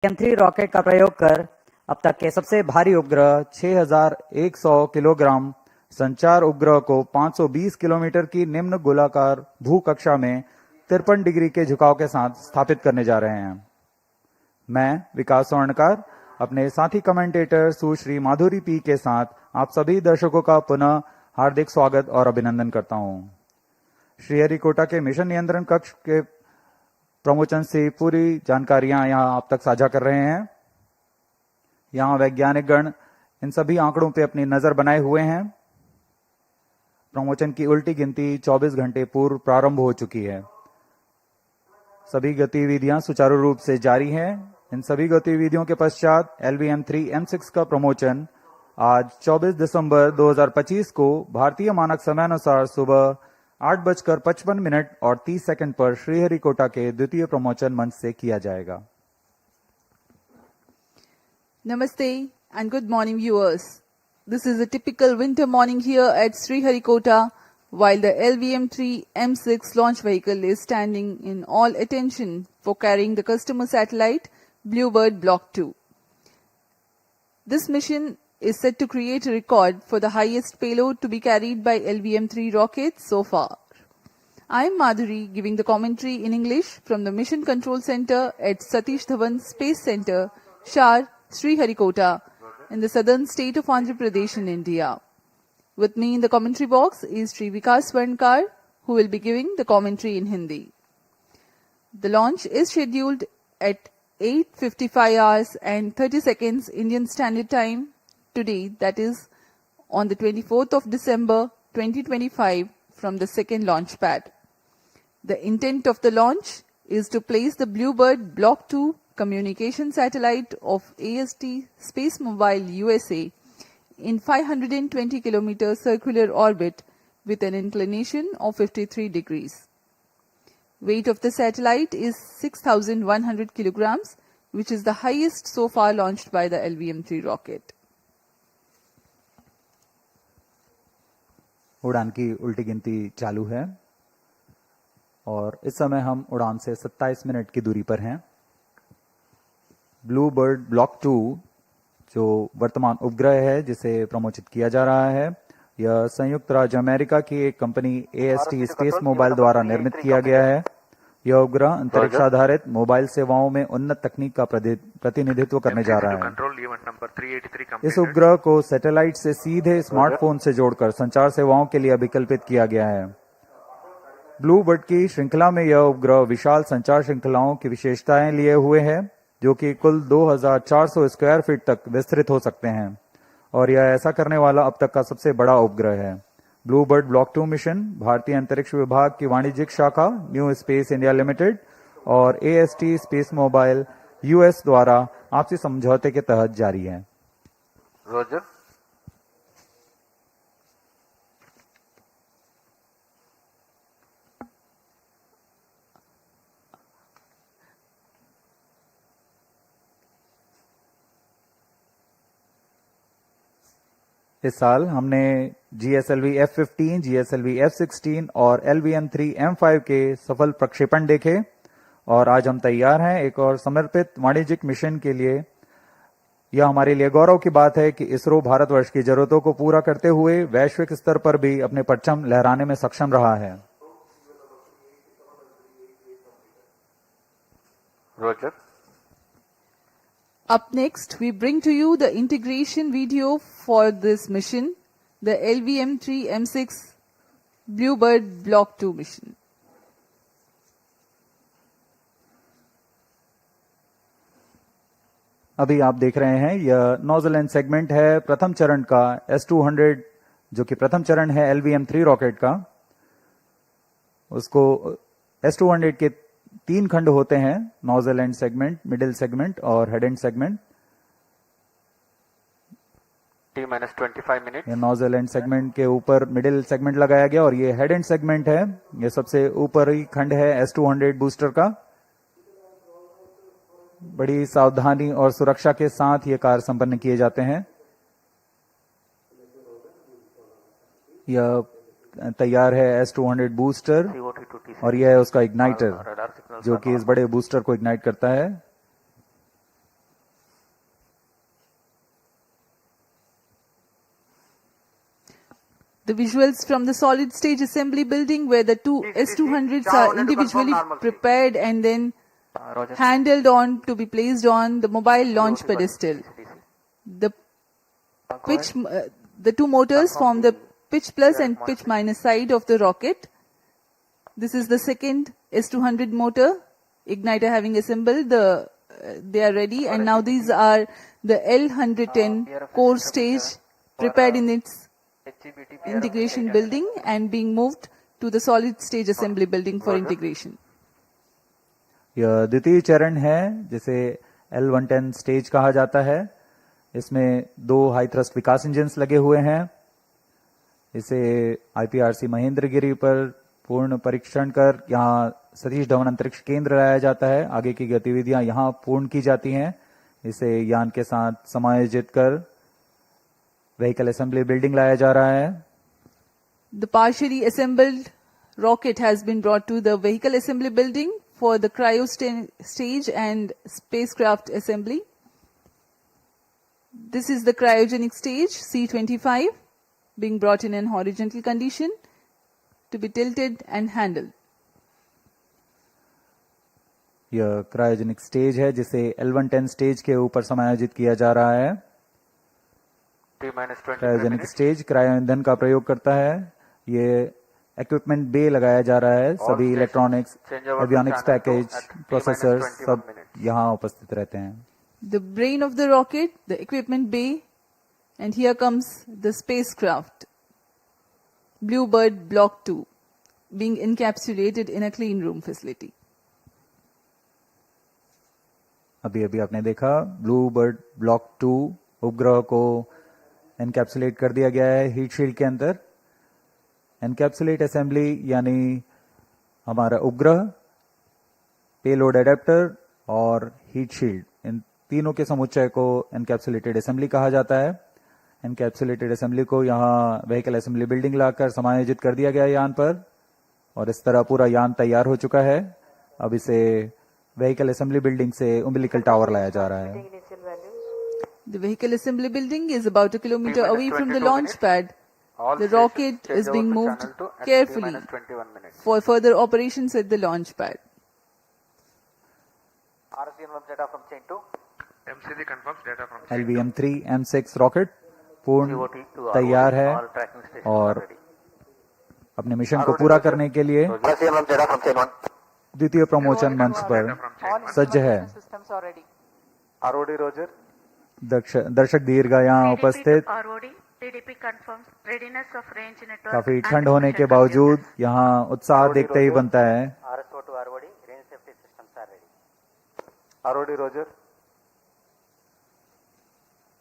LVM3 rocket का प्रयोग कर अब तक के सबसे भारी उपग्रह 6100 किलोग्राम संचार उपग्रह को 520 किलोमीटर की निम्न गोलाकार भू कक्षा में 53 डिग्री के झुकाव के साथ स्थापित करने जा रहे हैं। मैं विकास स्वर्णकार अपने साथी कमेंटेटर सुश्री माधुरी पी के साथ आप सभी दर्शकों का पुनः हार्दिक स्वागत और अभिनंदन करता हूं। श्रीहरिकोटा के मिशन नियंत्रण कक्ष के प्रमोशन से पूरी जानकारियां यहां आप तक साझा कर रहे हैं। यहां वैज्ञानिक गण इन सभी आंकड़ों पे अपनी नजर बनाए हुए हैं। प्रमोशन की उल्टी गिनती 24 घंटे पूर्व प्रारंभ हो चुकी है। सभी गतिविधियां सुचारू रूप से जारी हैं। इन सभी गतिविधियों के पश्चात LVM3-M6 का प्रमोशन आज 24 दिसंबर 2025 को भारतीय मानक समयानुसार सुबह 8:55 और 30 सेकंड पर श्रीहरिकोटा के द्वितीय प्रमोशन मंच से किया जाएगा। Namaste and good morning viewers. This is a typical winter morning here at Sriharikota while the LVM3-M6 launch vehicle is standing in all attention for carrying the customer satellite BlueBird Block-2. This mission is set to create a record for the highest payload to be carried by LVM3 rockets so far. I am Madhuri giving the commentary in English from the Mission Control Center at Satish Dhawan Space Center, Shar, Sriharikota, in the southern state of Andhra Pradesh in India. With me in the commentary box is Sri Vikas Swarnkar, who will be giving the commentary in Hindi. The launch is scheduled at 8:55 hours and 30 seconds Indian Standard Time today, that is on the 24th of December 2025 from the second launch pad. The intent of the launch is to place the BlueBird Block-2 communication satellite of AST SpaceMobile USA in 520 km circular orbit with an inclination of 53 degrees. Weight of the satellite is 6,100 kilograms, which is the highest so far launched by the LVM3 rocket. उड़ान की उल्टी गिनती चालू है और इस समय हम उड़ान से 27 मिनट की दूरी पर हैं। ब्लू बर्ड ब्लॉक 2 जो वर्तमान उपग्रह है जिसे प्रमोचित किया जा रहा है, यह संयुक्त राज्य अमेरिका की एक कंपनी AST SpaceMobile द्वारा निर्मित किया गया है। यह उपग्रह अंतरिक्ष आधारित मोबाइल सेवाओं में उन्नत तकनीक का प्रतिनिधित्व करने जा रहा है। इस उपग्रह को सैटेलाइट से सीधे स्मार्टफोन से जोड़कर संचार सेवाओं के लिए अभिकल्पित किया गया है। ब्लू बर्ड की श्रृंखला में यह उपग्रह विशाल संचार श्रृंखलाओं की विशेषताएं लिए हुए है जो कि कुल 2400 स्क्वायर फीट तक विस्तृत हो सकते हैं और यह ऐसा करने वाला अब तक का सबसे बड़ा उपग्रह है। ब्लू बर्ड ब्लॉक 2 मिशन भारतीय अंतरिक्ष विभाग की वाणिज्यिक शाखा न्यू स्पेस इंडिया लिमिटेड और AST SpaceMobile US द्वारा आपसी समझौते के तहत जारी है। रोजर। इस साल हमने GSLV F-15, GSLV F-16 और LVM3-M5 के सफल प्रक्षेपण देखे और आज हम तैयार हैं एक और समर्पित वाणिज्यिक मिशन के लिए। यह हमारे लिए गौरव की बात है कि इसरो भारतवर्ष की जरूरतों को पूरा करते हुए वैश्विक स्तर पर भी अपने परचम लहराने में सक्षम रहा है। Roger. Up next, we bring to you the integration video for this mission, the LVM3-M6 BlueBird Block-2 mission. अभी आप देख रहे हैं यह नोजल एंड सेगमेंट है प्रथम चरण का S200 जो कि प्रथम चरण है LVM3 रॉकेट का। उसको S200 के 3 खंड होते हैं, nozzle end segment, middle segment और head end segment. T-25 minute. ये नोजल एंड सेगमेंट के ऊपर मिडिल सेगमेंट लगाया गया और ये हेड एंड सेगमेंट है। ये सबसे ऊपरी खंड है S200 बूस्टर का। बड़ी सावधानी और सुरक्षा के साथ ये कार्य संपन्न किए जाते हैं। यह तैयार है S200 बूस्टर और यह है उसका इग्नाइटर जो कि इस बड़े बूस्टर को इग्नाइट करता है। The visuals from the solid stage assembly building where the two S200s are individually prepared and then handled on to be placed on the mobile launch pedestal. The the two motors form the pitch plus and pitch minus side of the rocket. This is the second S200 motor, igniter having assembled they are ready, and now these are the L110 core stage prepared in its integration building and being moved to the solid stage assembly building for integration. यह द्वितीय चरण है जिसे L110 stage कहा जाता है। इसमें दो हाई थ्रस्ट विकास इंजन्स लगे हुए हैं। इसे IPRC महेंद्रगिरी पर पूर्ण परीक्षण कर यहाँ सतीश धवन अंतरिक्ष केंद्र लाया जाता है। आगे की गतिविधियां यहाँ पूर्ण की जाती हैं। इसे यान के साथ समायोजित कर व्हीकल असेंबली बिल्डिंग लाया जा रहा है। The partially assembled rocket has been brought to the vehicle assembly building for the cryo stage and spacecraft assembly. This is the cryogenic stage C25 being brought in an horizontal condition to be tilted and handled. यह cryogenic stage है जिसे L110 stage के ऊपर समायोजित किया जा रहा है। क्रायोजेनिक स्टेज क्रायो ईंधन का प्रयोग करता है। ये इक्विपमेंट बे लगाया जा रहा है। सभी इलेक्ट्रॉनिक्स, एवियोनिक्स पैकेज, प्रोसेसर्स सब यहाँ उपस्थित रहते हैं। The brain of the rocket, the equipment bay, and here comes the spacecraft, BlueBird Block-2, being encapsulated in a clean room facility. अभी आपने देखा ब्लूबर्ड ब्लॉक 2 उपग्रह को एनकैप्सुलेट कर दिया गया है हीट शील्ड के अंदर। एनकैप्सुलेट असेंबली यानी हमारा उपग्रह, पेलोड एडेप्टर और हीट शील्ड, इन तीनों के समुच्चय को एनकैप्सुलेटेड असेंबली कहा जाता है। एनकैप्सुलेटेड असेंबली को यहाँ व्हीकल असेंबली बिल्डिंग लाकर समायोजित कर दिया गया यान पर, और इस तरह पूरा यान तैयार हो चुका है। अब इसे व्हीकल असेंबली बिल्डिंग से उम्बिलिकल टावर लाया जा रहा है। The vehicle assembly building is about a kilometer away from the launch pad. The rocket is being moved carefully for further operations at the launch pad. LVM3-M6 rocket पूर्ण तैयार है और अपने मिशन को पूरा करने के लिए द्वितीय प्रमोशन मंच पर सज्ज है। दर्शक दीर्घा यहाँ उपस्थित। काफी ठंड होने के बावजूद यहाँ उत्साह देखते ही बनता है।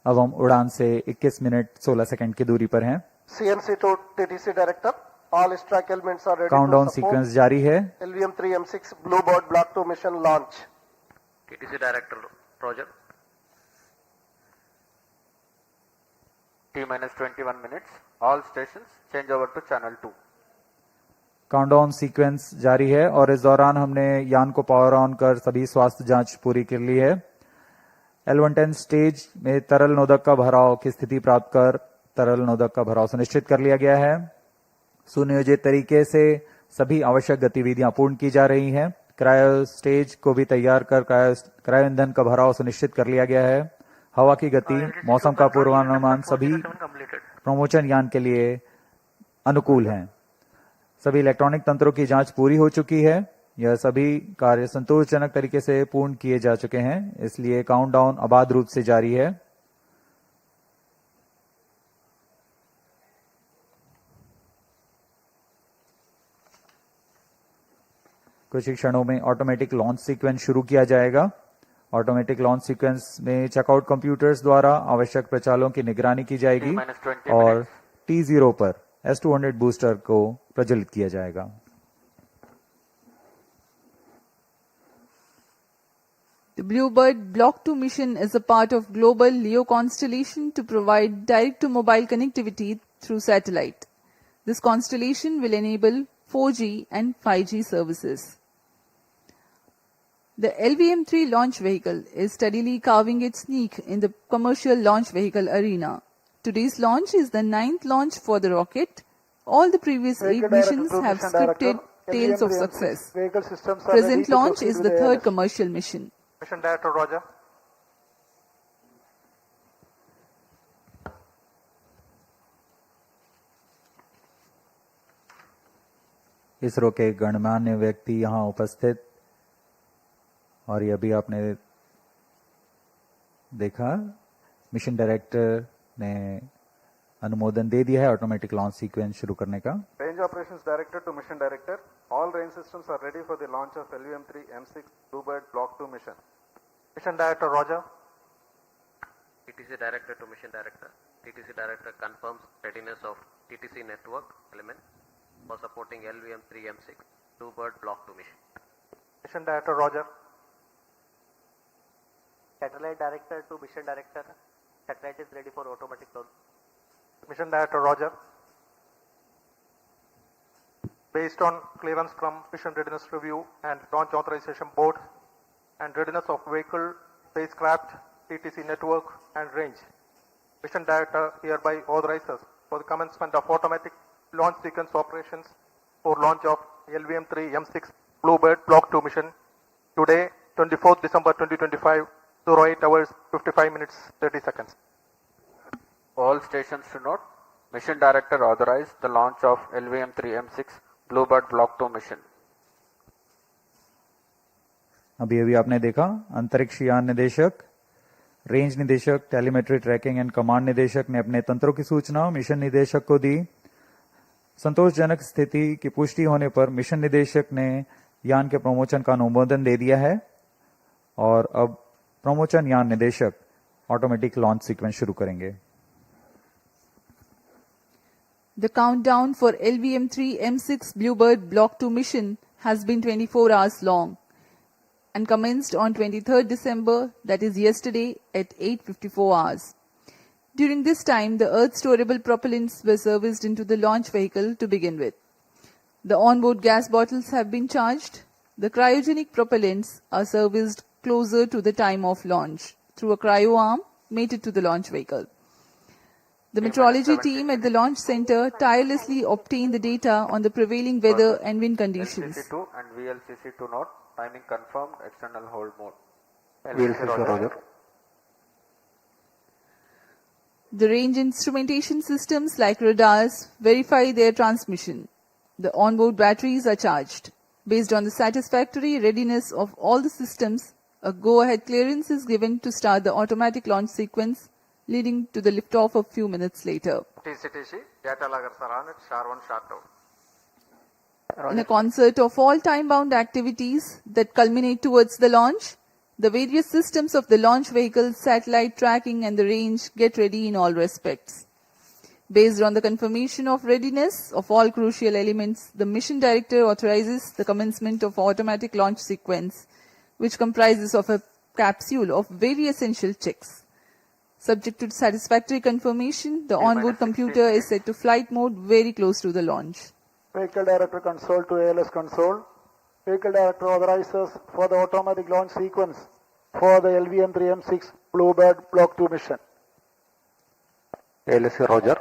अब हम उड़ान से 21 मिनट 16 सेकंड की दूरी पर हैं। CNC to TTC director, all stack elements are ready. Countdown sequence जारी है। LVM3-M6 BlueBird Block-2 mission launch. TTC director, Roger. T-21 minutes. All stations change over to channel 2. Countdown sequence जारी है और इस दौरान हमने यान को पावर ऑन कर सभी स्वास्थ्य जांच पूरी कर ली है। L110 स्टेज में तरल नोदक का भराव की स्थिति प्राप्त कर तरल नोदक का भराव सुनिश्चित कर लिया गया है। सुनियोजित तरीके से सभी आवश्यक गतिविधियां पूर्ण की जा रही हैं। क्रायो स्टेज को भी तैयार कर क्रायो ईंधन का भराव सुनिश्चित कर लिया गया है। हवा की गति, मौसम का पूर्वानुमान सभी प्रमोशन यान के लिए अनुकूल हैं। सभी इलेक्ट्रॉनिक तंत्रों की जांच पूरी हो चुकी है। यह सभी कार्य संतोषजनक तरीके से पूर्ण किए जा चुके हैं, इसलिए काउंटडाउन अबाध रूप से जारी है। कुछ ही क्षणों में ऑटोमेटिक लॉन्च सीक्वेंस शुरू किया जाएगा। ऑटोमेटिक लॉन्च सीक्वेंस में चेकआउट कंप्यूटर्स द्वारा आवश्यक प्रचालों की निगरानी की जाएगी और T0 पर S200 बूस्टर को प्रज्वलित किया जाएगा। The BlueBird Block-2 mission is a part of global LEO constellation to provide direct-to-mobile connectivity through satellite. This constellation will enable 4G and 5G services. The LVM-3 launch vehicle is steadily carving its niche in the commercial launch vehicle arena. Today's launch is the 9th launch for the rocket, All the previous 8 Vehicle Director missions to have Mission scripted Director, tales of LVM3-M6 success. vehicle systems are ready Present to launch proceed is with the third ALS. commercial mission. Mission Director Roger. ISRO के गणमान्य व्यक्ति यहाँ उपस्थित, और ये अभी आपने देखा मिशन डायरेक्टर ने अनुमोदन दे दिया है ऑटोमेटिक लॉन्च सीक्वेंस शुरू करने का। Range Operations Director to Mission Director. All range systems are ready for the launch of LVM3-M6 BlueBird Block-2 mission. Mission Director Roger. TTC Director to Mission Director. TTC Director confirms readiness of TTC network element for supporting LVM3-M6 BlueBird Block-2 mission. Mission Director Roger. Satellite Director to Mission Director. Satellite is ready for automatic launch. Mission Director Roger. Based on clearance from Mission Readiness Review and Launch Authorization Board and readiness of vehicle, spacecraft, TTC network and range, Mission Director hereby authorizes for the commencement of automatic launch sequence operations for launch of LVM3-M6 BlueBird Block-2 mission today, 24th December 2025, 08 hours 55 minutes 30 seconds. All stations to note, Mission Director authorized the launch of LVM3-M6 BlueBird Block-2 mission. अभी आपने देखा अंतरिक्ष यान निदेशक, range निदेशक, telemetry tracking and command निदेशक ने अपने तंत्रों की सूचना मिशन निदेशक को दी। संतोषजनक स्थिति की पुष्टि होने पर मिशन निदेशक ने यान के प्रमोशन का अनुमोदन दे दिया है और अब प्रमोशन यान निदेशक ऑटोमेटिक लॉन्च सीक्वेंस शुरू करेंगे। The countdown for LVM3-M6 BlueBird Block-2 mission has been 24 hours long and commenced on 23rd December, that is yesterday, at 8:54 hours. During this time, the Earth storable propellants were serviced into the launch vehicle to begin with. The onboard gas bottles have been charged. The cryogenic propellants are serviced closer to the time of launch through a cryo arm mated to the launch vehicle. The meteorology team at the launch center tirelessly obtained the data on the prevailing weather and wind conditions. LCC2 and VLCC2 note, timing confirmed, external hold mode. VLCC Roger. The range instrumentation systems like radars verify their transmission. The onboard batteries are charged. Based on the satisfactory readiness of all the systems, a go-ahead clearance is given to start the automatic launch sequence, leading to the liftoff a few minutes later. TCTC, data laggers are on it, SHAR-1, SHAR-2. In a concert of all time-bound activities that culminate towards the launch, the various systems of the launch vehicle, satellite tracking and the range get ready in all respects. Based on the confirmation of readiness of all crucial elements, the mission director authorizes the commencement of automatic launch sequence, which comprises of a capsule of very essential checks. Subject to satisfactory confirmation, the onboard computer is set to flight mode very close to the launch. Vehicle Director console to ALS console. Vehicle Director authorizes for the automatic launch sequence for the LVM3-M6 BlueBird Block-2 mission. LSC Roger.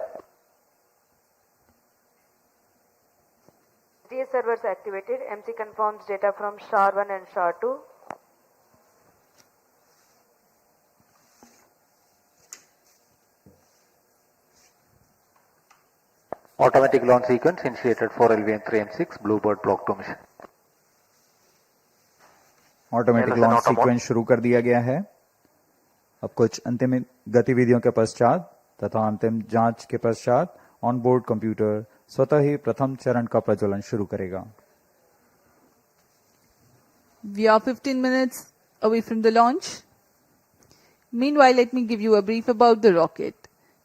GS servers activated. MC confirms data from SHAR-1 and SHAR-2. Automatic launch sequence initiated for LVM3-M6 BlueBird Block-2 mission. Automatic launch sequence शुरू कर दिया गया है। अब कुछ अंतिम गतिविधियों के पश्चात तथा अंतिम जांच के पश्चात ऑनबोर्ड कंप्यूटर स्वतः ही प्रथम चरण का प्रज्वलन शुरू करेगा। We are 15 minutes away from the launch. Meanwhile, let me give you a brief about the rocket.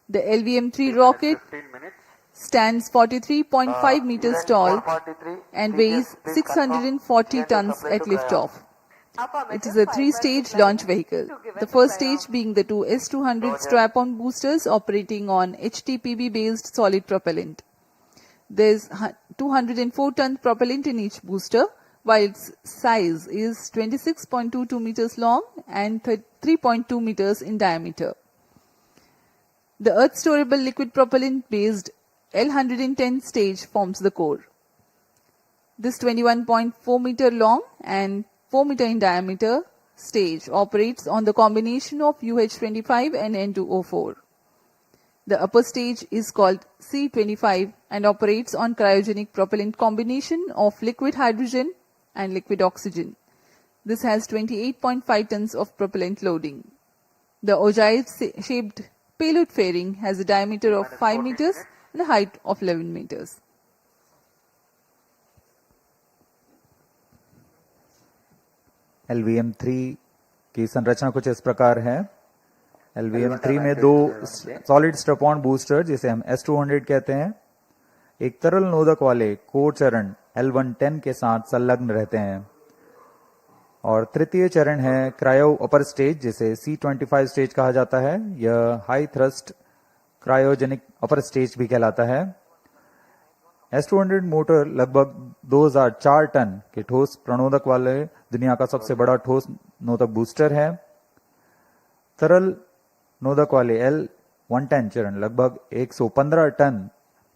The LVM-3 rocket 15 minutes. stands 43.5 meters tall and weighs 640 tons at liftoff. It is a three-stage launch vehicle. The first stage being the two S-200 strap-on boosters operating on HTPB-based solid propellant. There is 204-ton propellant in each booster, while its size is 26.22 meters long and 3.2 meters in diameter. The Earth storable liquid propellant based L110 stage forms the core. This 21.4 meter long and 4 meter in diameter stage operates on the combination of UH-25 and N2O4. The upper stage is called C-25 and operates on cryogenic propellant combination of liquid hydrogen and liquid oxygen. This has 28.5 tons of propellant loading. The ogive-shaped payload fairing has a diameter of 5 meters and a height of 11 meters. LVM3 की संरचना कुछ इस प्रकार है। LVM3 में दो solid strap-on booster जिसे हम S200 कहते हैं, एक तरल नोदक वाले कोर चरण L110 के साथ संलग्न रहते हैं और तृतीय चरण है क्रायो अपर स्टेज जिसे C25 स्टेज कहा जाता है। यह high thrust cryogenic upper stage भी कहलाता है। S200 मोटर लगभग 2004 टन के ठोस प्रणोदक वाले दुनिया का सबसे बड़ा ठोस नोदक बूस्टर है। तरल नोदक वाले L110 चरण लगभग 115 टन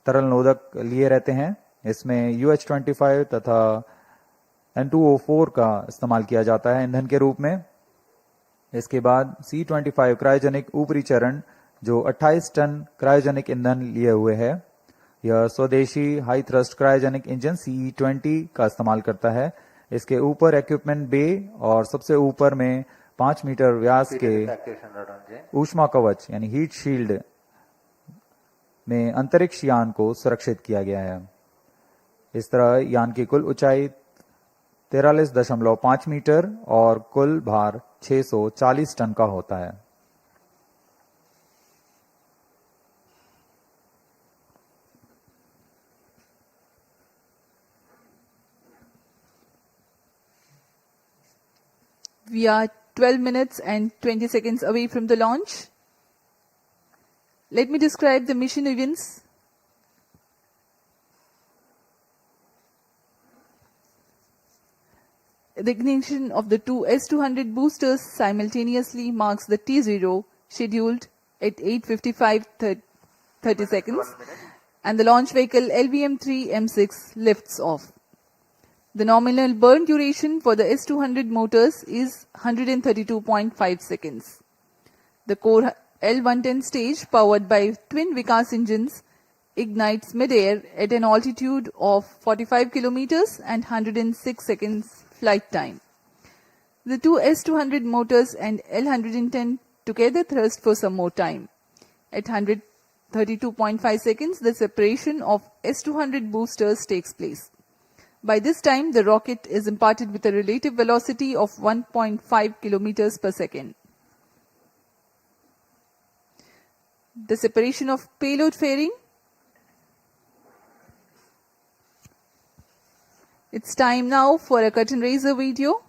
तरल नोदक लिए रहते हैं। इसमें UH-25 तथा N2O4 का इस्तेमाल किया जाता है ईंधन के रूप में। इसके बाद C25 क्रायोजेनिक ऊपरी चरण जो 28 टन क्रायोजेनिक ईंधन लिए हुए है। यह स्वदेशी high thrust cryogenic engine CE-20 का इस्तेमाल करता है। इसके ऊपर इक्विपमेंट बे और सबसे ऊपर में 5 मीटर व्यास के ऊष्मा कवच यानी हीट शील्ड में अंतरिक्ष यान को सुरक्षित किया गया है। इस तरह यान की कुल ऊंचाई 43.5 मीटर और कुल भार 640 टन का होता है। We are 12 minutes and 20 seconds away from the launch. Let me describe the mission events. The ignition of the two S200 boosters simultaneously marks the T0 scheduled at 8:55:30 seconds and the launch vehicle LVM3-M6 lifts off. The nominal burn duration for the S200 motors is 132.5 seconds. The core L110 stage, powered by twin Vikas engines, ignites mid-air at an altitude of 45 kilometers and 106 seconds flight time. The two S200 motors and L110 together thrust for some more time. At 132.5 seconds, the separation of S200 boosters takes place. By this time, the rocket is imparted with a relative velocity of 1.5 kilometers per second. The separation of payload fairing. It's time now for a curtain raiser video.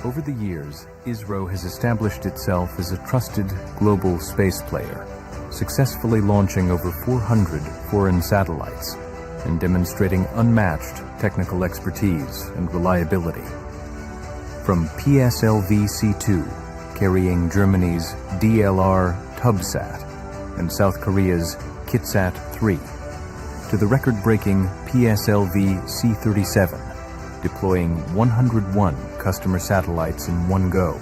Over the years, ISRO has established itself as a trusted global space player, successfully launching over 400 foreign satellites and demonstrating unmatched technical expertise and reliability. From PSLV-C2, carrying Germany's DLR TUBSAT and South Korea's KitSat-3, to the record-breaking PSLV-C37, deploying 101 customer satellites in one go,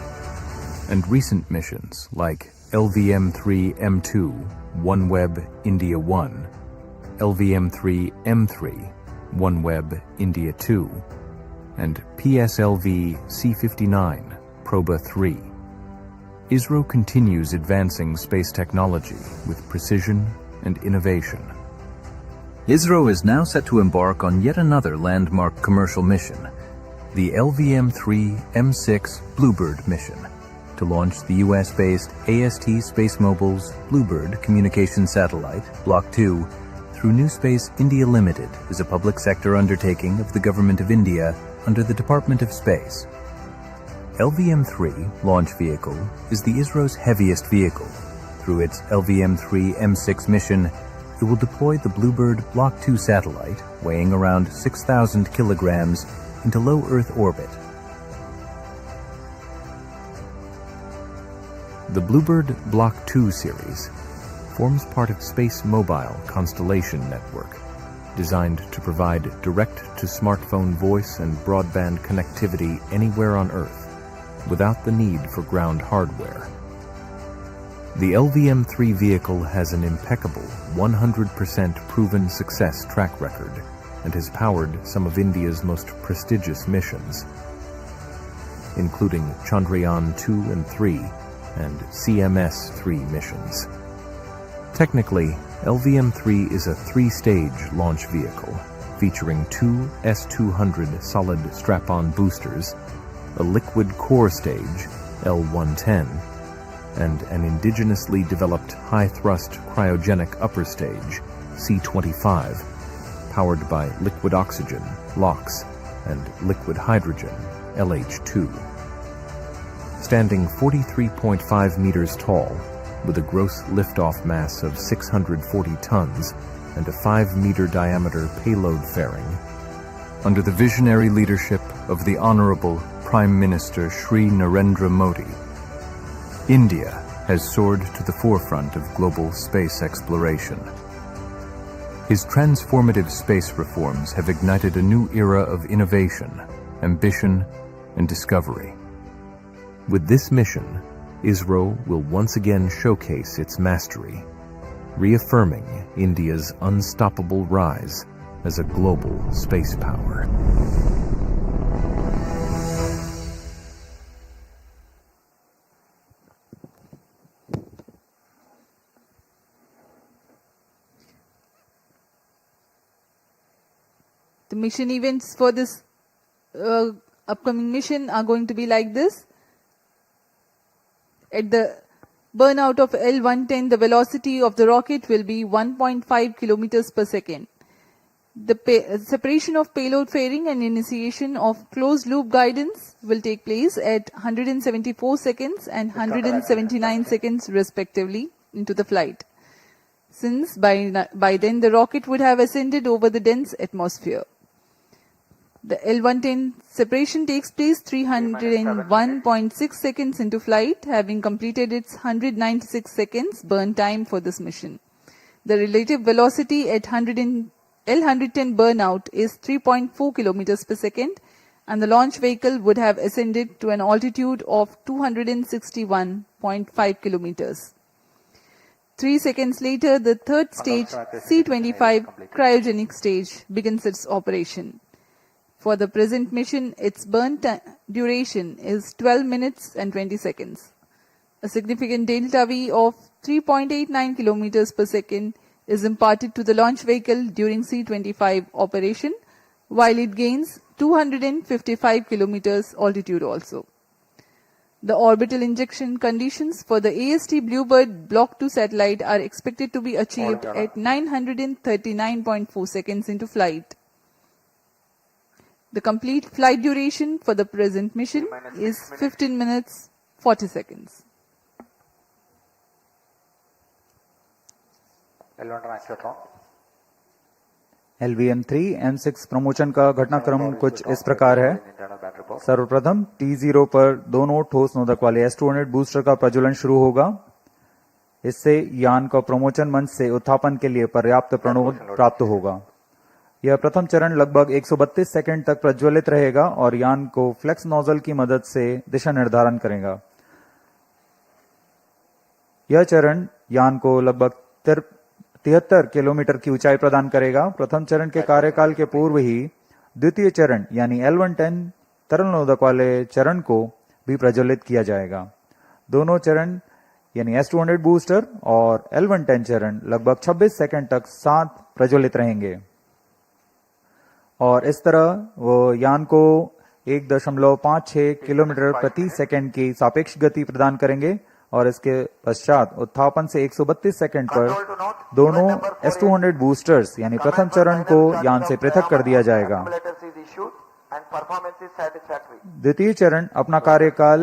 and recent missions like LVM3-M2, OneWeb India 1, LVM3-M3, OneWeb India 2, and PSLV-C59, Proba 3. ISRO continues advancing space technology with precision and innovation. ISRO is now set to embark on yet another landmark commercial mission, the LVM3-M6 BlueBird mission, to launch the US-based AST SpaceMobile's BlueBird communication satellite, Block 2, through New Space India Limited as a public sector undertaking of the Government of India under the Department of Space. LVM-3 launch vehicle is the ISRO's heaviest vehicle. Through its LVM3-M6 mission, it will deploy the BlueBird Block-2 satellite, weighing around 6,000 kilograms, into low Earth orbit. The BlueBird Block-2 series forms part of SpaceMobile constellation network, designed to provide direct-to-smartphone voice and broadband connectivity anywhere on Earth, without the need for ground hardware. The LVM-3 vehicle has an impeccable 100% proven success track record and has powered some of India's most prestigious missions, including Chandrayaan 2 and 3 and CMS-3 missions. Technically, LVM-3 is a three-stage launch vehicle featuring two S-200 solid strap-on boosters, a liquid core stage, L-110, and an indigenously developed high-thrust cryogenic upper stage, C-25, powered by liquid oxygen, LOX, and liquid hydrogen, LH2. Standing 43.5 meters tall, with a gross liftoff mass of 640 tons and a 5-meter diameter payload fairing, under the visionary leadership of the Honorable Prime Minister Shri Narendra Modi, India has soared to the forefront of global space exploration. His transformative space reforms have ignited a new era of innovation, ambition, and discovery. With this mission, ISRO will once again showcase its mastery, reaffirming India's unstoppable rise as a global space power. The mission events for this upcoming mission are going to be like this. At the burnout of L-110, the velocity of the rocket will be 1.5 kilometers per second. The separation of payload fairing and initiation of closed-loop guidance will take place at 174 seconds and 179 seconds respectively into the flight, since by then the rocket would have ascended over the dense atmosphere. The L-110 separation takes place 301.6 seconds into flight, having completed its 196 seconds burn time for this mission. The relative velocity at L-110 burnout is 3.4 kilometers per second, and the launch vehicle would have ascended to an altitude of 261.5 kilometers. 3 seconds later, the third stage, C-25 cryogenic stage, begins its operation. For the present mission, its burn duration is 12 minutes and 20 seconds. A significant delta V of 3.89 kilometers per second is imparted to the launch vehicle during C-25 operation, while it gains 255 kilometers altitude also. The orbital injection conditions for the AST BlueBird Block-2 satellite are expected to be achieved at 939.4 seconds into flight. The complete flight duration for the present mission is 15 minutes 40 seconds. LVM3-M6 promotion का घटनाक्रम कुछ इस प्रकार है। सर्वप्रथम T0 पर दोनों ठोस नोदक वाले S-200 बूस्टर का प्रज्वलन शुरू होगा। इससे यान का प्रमोशन मंच से उत्थापन के लिए पर्याप्त प्रणोद प्राप्त होगा। यह प्रथम चरण लगभग 132 सेकंड तक प्रज्वलित रहेगा और यान को फ्लेक्स नोजल की मदद से दिशा निर्धारण करेगा। यह चरण यान को लगभग 73 किलोमीटर की ऊंचाई प्रदान करेगा। प्रथम चरण के कार्यकाल के पूर्व ही द्वितीय चरण यानी L-110 तरल नोदक वाले चरण को भी प्रज्वलित किया जाएगा। दोनों चरण यानी S-200 बूस्टर और L-110 चरण लगभग 26 सेकंड तक साथ प्रज्वलित रहेंगे और इस तरह वो यान को 1.56 किलोमीटर प्रति सेकंड की सापेक्ष गति प्रदान करेंगे और इसके पश्चात उत्थापन से 132 सेकंड पर दोनों S-200 बूस्टर्स यानी प्रथम चरण को यान से पृथक कर दिया जाएगा। द्वितीय चरण अपना कार्यकाल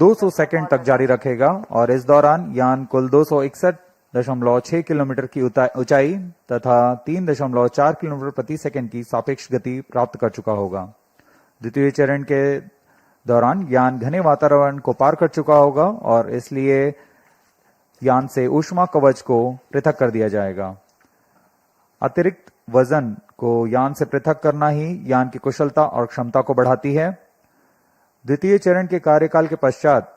200 सेकंड तक जारी रखेगा और इस दौरान यान कुल 261.6 किलोमीटर की ऊंचाई तथा 3.4 किलोमीटर प्रति सेकंड की सापेक्ष गति प्राप्त कर चुका होगा। द्वितीय चरण के दौरान यान घने वातावरण को पार कर चुका होगा और इसलिए यान से ऊष्मा कवच को पृथक कर दिया जाएगा। अतिरिक्त वजन को यान से पृथक करना ही यान की कुशलता और क्षमता को बढ़ाती है। द्वितीय चरण के कार्यकाल के पश्चात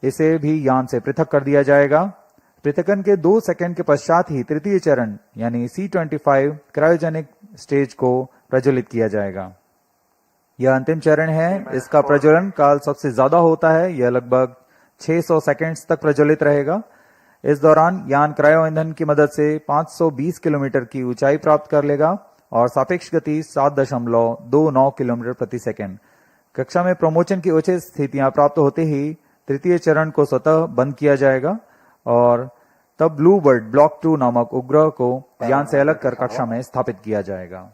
इसे भी यान से पृथक कर दिया जाएगा। पृथकन के 2 सेकंड के पश्चात ही तृतीय चरण यानी C25 क्रायोजेनिक स्टेज को प्रज्वलित किया जाएगा। यह अंतिम चरण है। इसका प्रज्वलन काल सबसे ज्यादा होता है। यह लगभग 600 सेकंड्स तक प्रज्वलित रहेगा। इस दौरान यान क्रायो ईंधन की मदद से 520 किलोमीटर की ऊंचाई प्राप्त कर लेगा और सापेक्ष गति 7.29 किलोमीटर प्रति सेकंड। कक्षा में प्रमोचन की उचित स्थितियां प्राप्त होते ही तृतीय चरण को स्वतः बंद किया जाएगा और तब ब्लूबर्ड ब्लॉक 2 नामक उपग्रह को यान से अलग कर कक्षा में स्थापित किया जाएगा।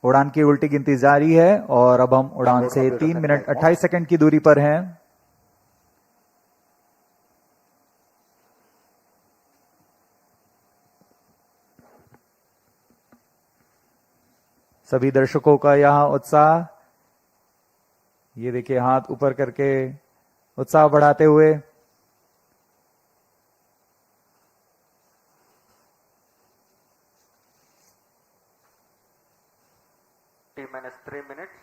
उड़ान की उल्टी गिनती जारी है और अब हम उड़ान से 3 मिनट 28 सेकंड की दूरी पर हैं। सभी दर्शकों का यहां उत्साह, ये देखिए हाथ ऊपर करके उत्साह बढ़ाते हुए। T-3 minutes.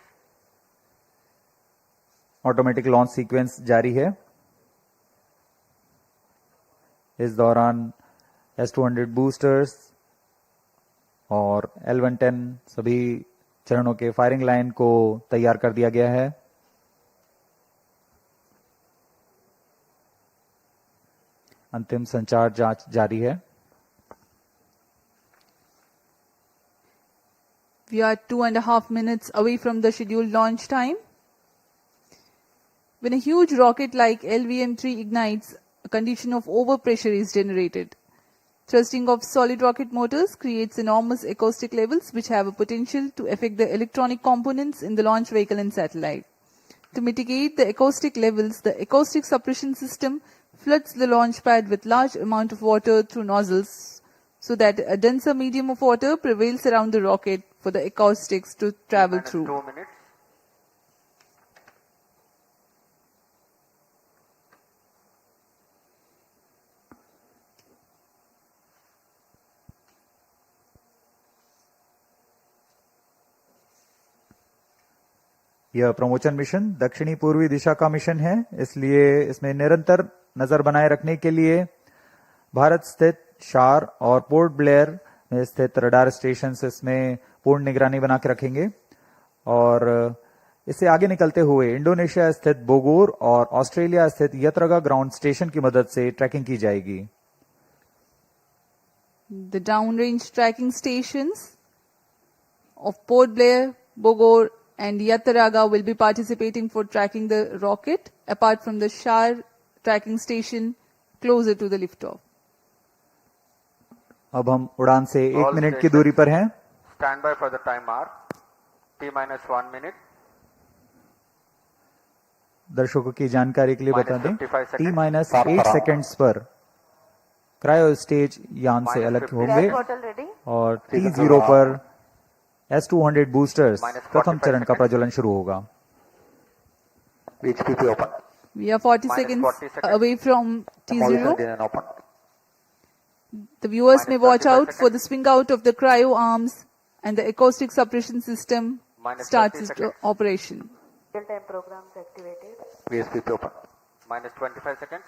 Automatic launch sequence जारी है। इस दौरान S200 बूस्टर्स और L110 सभी चरणों के फायरिंग लाइन को तैयार कर दिया गया है। अंतिम संचार जांच जारी है। We are 2.5 minutes away from the scheduled launch time. When a huge rocket like LVM3 ignites, a condition of overpressure is generated. Thrusting of solid rocket motors creates enormous acoustic levels which have a potential to affect the electronic components in the launch vehicle and satellite. To mitigate the acoustic levels, the acoustic suppression system floods the launch pad with large amount of water through nozzles so that a denser medium of water prevails around the rocket for the acoustics to travel through. 2 minutes. यह प्रमोचन mission दक्षिणी पूर्वी दिशा का mission है, इसलिए इसमें निरंतर नजर बनाए रखने के लिए भारत स्थित शार और पोर्ट ब्लेयर में स्थित रडार स्टेशन इसमें पूर्ण निगरानी बना के रखेंगे और इससे आगे निकलते हुए इंडोनेशिया स्थित बोगोर और ऑस्ट्रेलिया स्थित यत्रगा ग्राउंड स्टेशन की मदद से ट्रैकिंग की जाएगी। The downrange tracking stations of Port Blair, Bogor and Yataraga will be participating for tracking the rocket apart from the Shar tracking station closer to the liftoff. अब हम उड़ान से 1 मिनट की दूरी पर हैं। Stand by for the time mark. T-1 minute. दर्शकों की जानकारी के लिए बता दें, -55 T-8 सेकंड्स पर क्रायो स्टेज यान से अलग होंगे और T0 पर S200 बूस्टर्स प्रथम चरण का प्रज्वलन शुरू होगा। We are 40 seconds away from T0. The viewers may watch out for the swing out of the cryo arms and the acoustic suppression system starts its operation. Real-time programs activated. VSPP open. -25 seconds.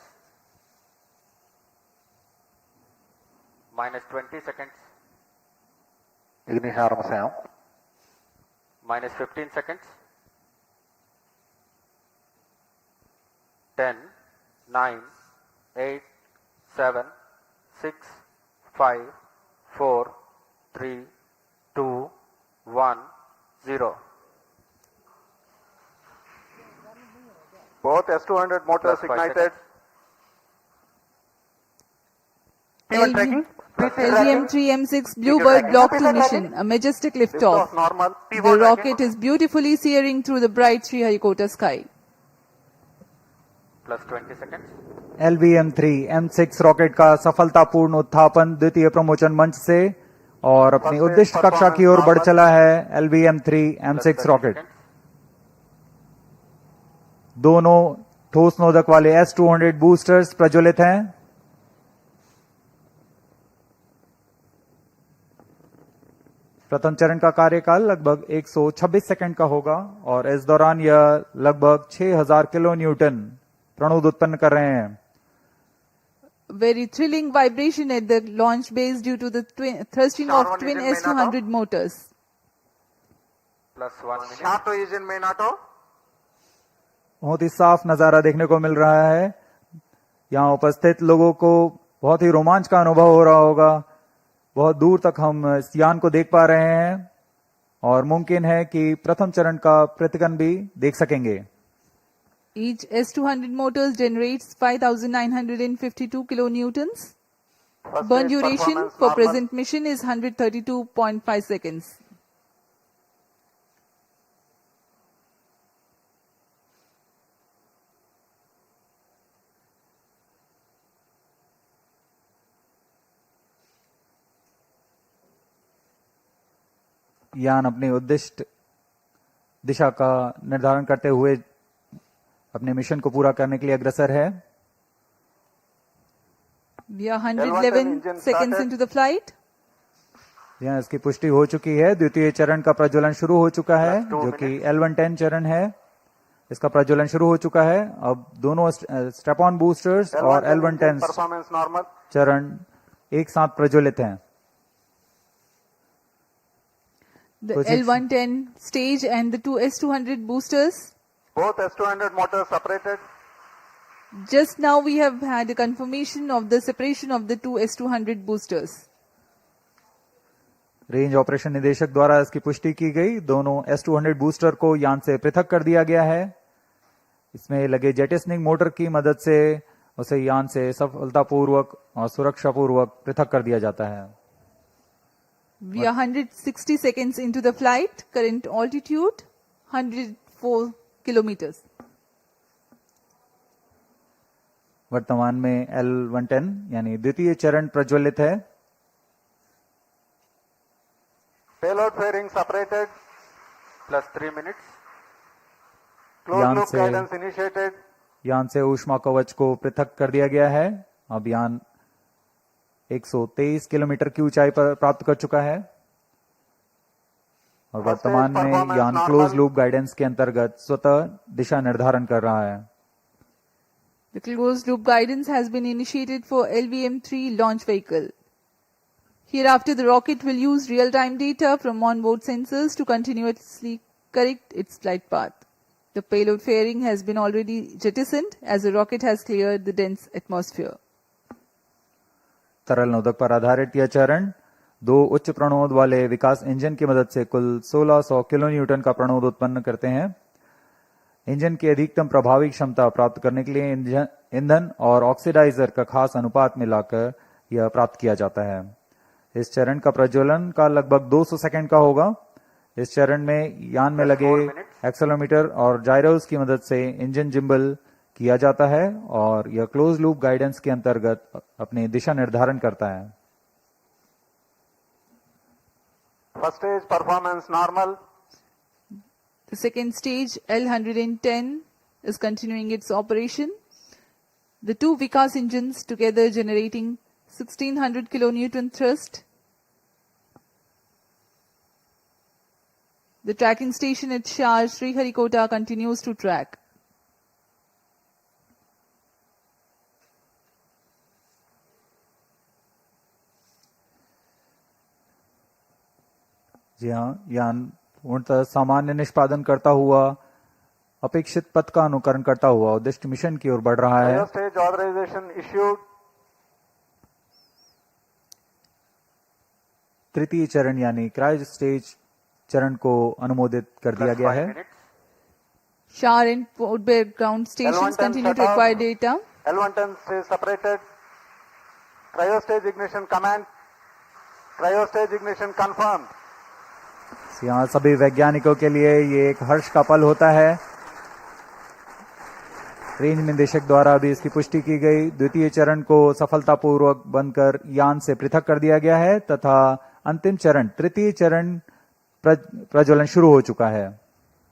-20 seconds. Ignition arms down. -15 seconds. 10, 9, 8, 7, 6, 5, 4, 3, 2, 1, 0. Both S200 motors ignited. LVM3-M6 BlueBird Block-2 mission, a majestic liftoff. Normal. The rocket is beautifully searing through the bright Shree sky. Plus 20 seconds. LVM3-M6 rocket का सफलतापूर्ण उत्थापन द्वितीय प्रमोचन मंच से और अपनी उद्दिष्ट कक्षा की ओर बढ़ चला है LVM3-M6 रॉकेट। दोनों ठोस नोदक वाले S-200 बूस्टर्स प्रज्वलित हैं। प्रथम चरण का कार्यकाल लगभग 126 सेकंड का होगा और इस दौरान यह लगभग 6000 किलो न्यूटन प्रणोद उत्पन्न कर रहे हैं। Very thrilling vibration at the launch base due to the thrusting of twin S-200 motors. +1 minute. Shaft to engine main auto. बहुत ही साफ नजारा देखने को मिल रहा है। यहाँ उपस्थित लोगों को बहुत ही रोमांच का अनुभव हो रहा होगा। बहुत दूर तक हम इस यान को देख पा रहे हैं और मुमकिन है कि प्रथम चरण का प्रतिगमन भी देख सकेंगे। Each S-200 motors generates 5,952 kilonewtons. Burn duration for present mission is 132.5 seconds. यान अपनी उद्दिष्ट दिशा का निर्धारण करते हुए अपने मिशन को पूरा करने के लिए अग्रसर है। We are 111 seconds into the flight. यहाँ इसकी पुष्टि हो चुकी है। द्वितीय चरण का प्रज्वलन शुरू हो चुका है जो कि L110 चरण है। इसका प्रज्वलन शुरू हो चुका है। अब दोनों स्ट्रैप ऑन बूस्टर्स और L110 चरण एक साथ प्रज्वलित हैं। The L110 stage and the two S-200 boosters. Both S-200 motors separated. Just now we have had a confirmation of the separation of the two S-200 boosters. Range operation निदेशक द्वारा इसकी पुष्टि की गई। दोनों S-200 बूस्टर को यान से पृथक कर दिया गया है। इसमें लगे जेटिसनिंग मोटर की मदद से उसे यान से सफलतापूर्वक और सुरक्षापूर्वक पृथक कर दिया जाता है। We are 160 seconds into the flight. Current altitude 104 kilometers. वर्तमान में L110 यानी द्वितीय चरण प्रज्वलित है। Payload fairing separated. +3 minutes. Closed loop guidance initiated. यान से ऊष्मा कवच को पृथक कर दिया गया है। अब यान 123 किलोमीटर की ऊंचाई पर प्राप्त कर चुका है और वर्तमान में यान क्लोज लूप गाइडेंस के अंतर्गत स्वतः दिशा निर्धारण कर रहा है। The closed loop guidance has been initiated for LVM3 launch vehicle. Hereafter, the rocket will use real-time data from onboard sensors to continuously correct its flight path. The payload fairing has been already jettisoned as the rocket has cleared the dense atmosphere. तरल नोदक पर आधारित यह चरण दो उच्च प्रणोद वाले विकास engine की मदद से कुल 1600 किलो न्यूटन का प्रणोद उत्पन्न करते हैं। इंजन की अधिकतम प्रभावी क्षमता प्राप्त करने के लिए ईंधन और ऑक्सीडाइजर का खास अनुपात मिलाकर यह प्राप्त किया जाता है। इस चरण का प्रज्वलन का लगभग 200 सेकंड का होगा। इस चरण में यान में लगे एक्सेलेरोमीटर और जायरोस की मदद से इंजन जिम्बल किया जाता है और यह क्लोज लूप गाइडेंस के अंतर्गत अपनी दिशा निर्धारण करता है। First stage performance normal. The second stage L110 is continuing its operation. The two Vikas engines together generating 1600 kilonewton thrust. The tracking station at Shree continues to track. जी हाँ, यान पूर्णतः सामान्य निष्पादन करता हुआ अपेक्षित पथ का अनुकरण करता हुआ उद्दिष्ट मिशन की ओर बढ़ रहा है। Stage authorization issued. तृतीय चरण यानी क्रायो स्टेज चरण को अनुमोदित कर दिया गया है। Shar and BlueBird ground stations continue to acquire data. L110 stays separated. Cryo stage ignition command. Cryo stage ignition confirmed. यहाँ सभी वैज्ञानिकों के लिए ये एक हर्ष का पल होता है। रेंज निदेशक द्वारा भी इसकी पुष्टि की गई। द्वितीय चरण को सफलतापूर्वक बनकर यान से पृथक कर दिया गया है तथा अंतिम चरण तृतीय चरण प्रज्वलन शुरू हो चुका है।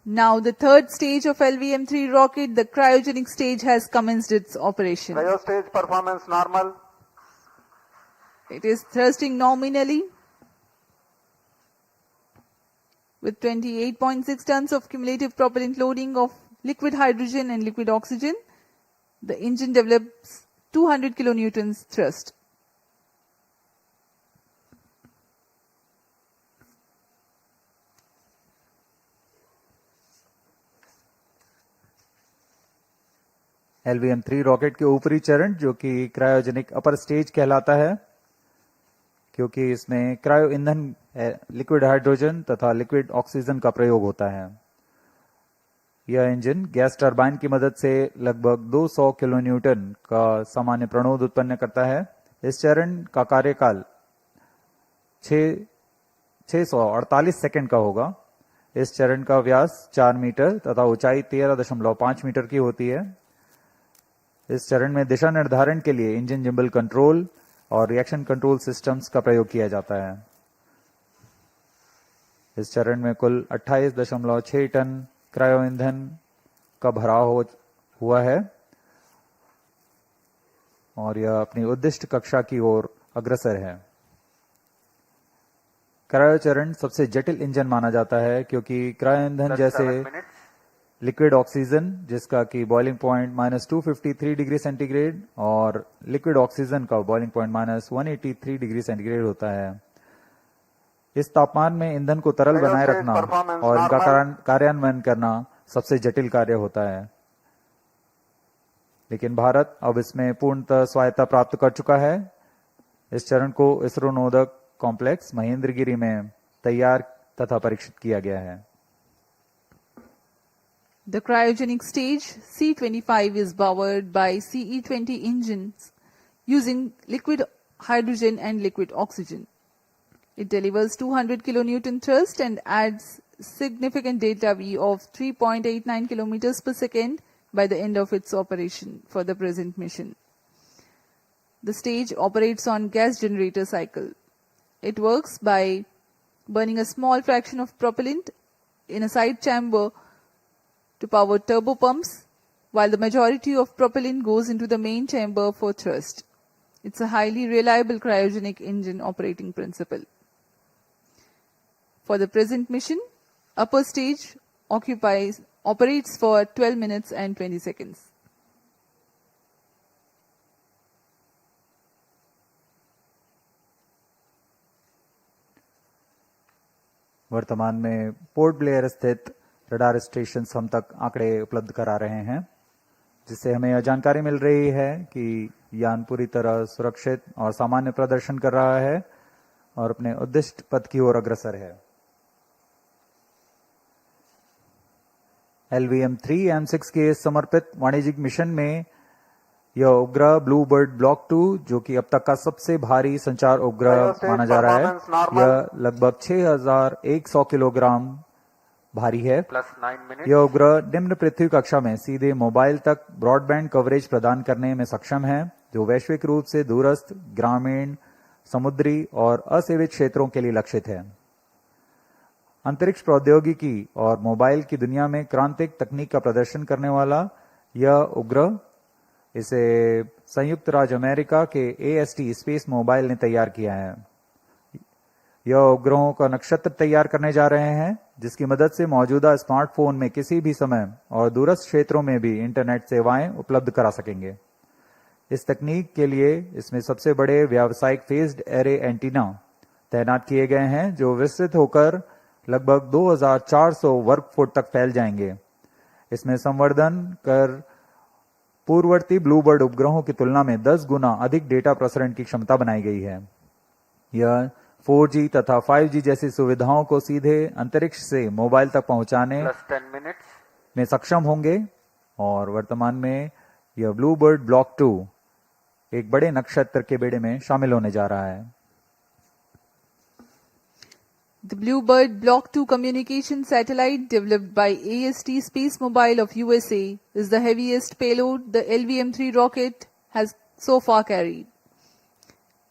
Now the third stage of LVM-3 rocket, the cryogenic stage, has commenced its operation. Cryo stage performance normal. It is thrusting nominally with 28.6 tons of cumulative propellant loading of liquid hydrogen and liquid oxygen. The engine develops 200 kilonewtons thrust. LVM-3 rocket के ऊपरी चरण जो कि cryogenic upper stage कहलाता है, क्योंकि इसमें cryo ईंधन लिक्विड हाइड्रोजन तथा लिक्विड ऑक्सीजन का प्रयोग होता है। यह इंजन गैस टरबाइन की मदद से लगभग 200 किलोन्यूटन का सामान्य प्रणोद उत्पन्न करता है। इस चरण का कार्यकाल 648 सेकंड का होगा। इस चरण का व्यास 4 मीटर तथा ऊंचाई 13.5 मीटर की होती है। इस चरण में दिशा निर्धारण के लिए इंजन जिम्बल कंट्रोल और रिएक्शन कंट्रोल सिस्टम्स का प्रयोग किया जाता है। इस चरण में कुल 28.6 टन क्रायो ईंधन का भराव हुआ है और यह अपनी उद्दिष्ट कक्षा की ओर अग्रसर है। क्रायो चरण सबसे जटिल इंजन माना जाता है, क्योंकि क्रायो ईंधन जैसे लिक्विड ऑक्सीजन जिसका कि बॉइलिंग पॉइंट -253 डिग्री सेंटीग्रेड और लिक्विड ऑक्सीजन का बॉइलिंग पॉइंट -183 डिग्री सेंटीग्रेड होता है। इस तापमान में ईंधन को तरल बनाए रखना और इनका कार्यान्वयन करना सबसे जटिल कार्य होता है, लेकिन भारत अब इसमें पूर्णतः स्वायत्ता प्राप्त कर चुका है। इस चरण को इसरो नोदक कॉम्प्लेक्स महेंद्रगिरी में तैयार तथा परीक्षित किया गया है। The cryogenic stage C25 is powered by CE20 engines using liquid hydrogen and liquid oxygen. It delivers 200 kilonewton thrust and adds significant delta V of 3.89 kilometers per second by the end of its operation for the present mission. The stage operates on gas generator cycle. It works by burning a small fraction of propellant in a side chamber to power turbo pumps, while the majority of propellant goes into the main chamber for thrust. It's a highly reliable cryogenic engine operating principle. For the present mission, upper stage operates for 12 minutes and 20 seconds. वर्तमान में port Blair स्थित radar station हम तक आंकड़े उपलब्ध करा रहे हैं, जिससे हमें यह जानकारी मिल रही है कि यान पूरी तरह सुरक्षित और सामान्य प्रदर्शन कर रहा है और अपने उद्दिष्ट पथ की ओर अग्रसर है। LVM3-M6 के समर्पित वाणिज्यिक मिशन में यह उपग्रह ब्लूबर्ड ब्लॉक 2, जो कि अब तक का सबसे भारी संचार उपग्रह माना जा रहा है, यह लगभग 6100 किलोग्राम भारी है। यह उपग्रह निम्न पृथ्वी कक्षा में सीधे मोबाइल तक ब्रॉडबैंड कवरेज प्रदान करने में सक्षम है, जो वैश्विक रूप से दूरस्थ, ग्रामीण, समुद्री और असेवित क्षेत्रों के लिए लक्षित है। अंतरिक्ष प्रौद्योगिकी और मोबाइल की दुनिया में क्रांतिक तकनीक का प्रदर्शन करने वाला यह उपग्रह, इसे संयुक्त राज्य अमेरिका के AST SpaceMobile ने तैयार किया है। यह उपग्रहों का नक्षत्र तैयार करने जा रहे हैं, जिसकी मदद से मौजूदा स्मार्टफोन में किसी भी समय और दूरस्थ क्षेत्रों में भी इंटरनेट सेवाएं उपलब्ध करा सकेंगे। इस तकनीक के लिए इसमें सबसे बड़े व्यावसायिक फेज्ड एरे एंटीना तैनात किए गए हैं, जो विस्तृत होकर लगभग 2400 वर्ग फुट तक फैल जाएंगे। इसमें संवर्धन कर पूर्ववर्ती ब्लूबर्ड उपग्रहों की तुलना में 10 गुना अधिक डेटा प्रसारण की क्षमता बनाई गई है। यह 4G तथा 5G जैसी सुविधाओं को सीधे अंतरिक्ष से मोबाइल तक पहुंचाने में सक्षम होंगे और वर्तमान में यह ब्लूबर्ड ब्लॉक 2 एक बड़े नक्षत्र के बेड़े में शामिल होने जा रहा है। The BlueBird Block-2 communication satellite developed by AST SpaceMobile of USA is the heaviest payload the LVM-3 rocket has so far carried.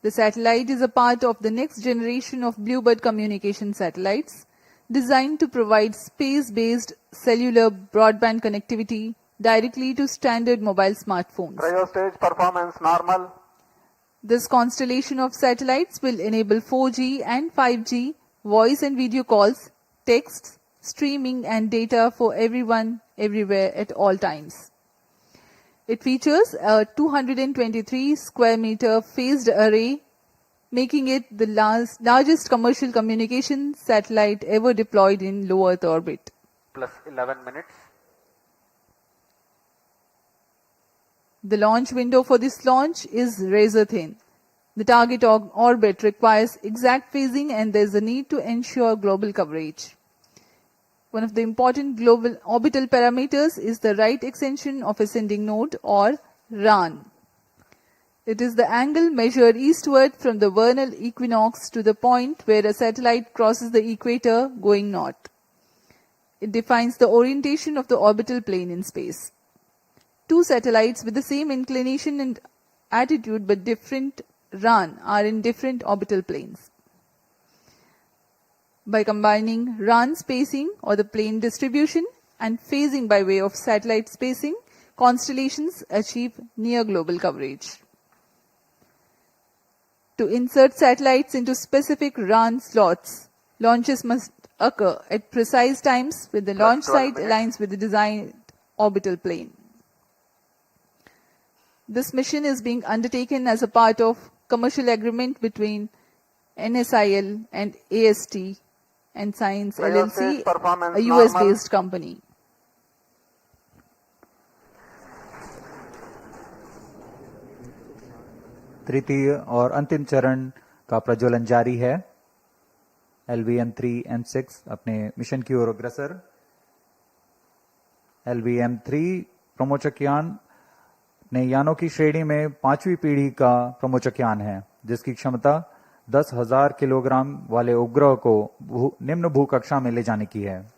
The satellite is a part of the next generation of BlueBird communication satellites, designed to provide space-based cellular broadband connectivity directly to standard mobile smartphones. Cryostage performance normal. This constellation of satellites will enable 4G and 5G voice and video calls, texts, streaming and data for everyone, everywhere at all times. It features a 223 square meter phased array, making it the largest commercial communication satellite ever deployed in low Earth orbit. Plus 11 minutes. The launch window for this launch is razor thin. The target orbit requires exact phasing and there is a need to ensure global coverage. One of the important global orbital parameters is the right extension of ascending node or RAN. It is the angle measured eastward from the vernal equinox to the point where a satellite crosses the equator going north. It defines the orientation of the orbital plane in space. Two satellites with the same inclination and attitude but different RAN are in different orbital planes. By combining RAN spacing or the plane distribution and phasing by way of satellite spacing, constellations achieve near global coverage. To insert satellites into specific RAN slots, launches must occur at precise times when the launch site aligns with the designed orbital plane. This mission is being undertaken as a part of commercial agreement between NSIL and AST and Science LLC, a US-based company. तृतीय और अंतिम चरण का प्रज्वलन जारी है। LVM3-M6 अपने mission की ओर अग्रसर। LVM3 प्रमोचक यान अपने यानों की श्रेणी में 5वीं पीढ़ी का प्रमोचक यान है, जिसकी क्षमता 10,000 किलोग्राम वाले उपग्रह को निम्न भूकक्षा में ले जाने की है।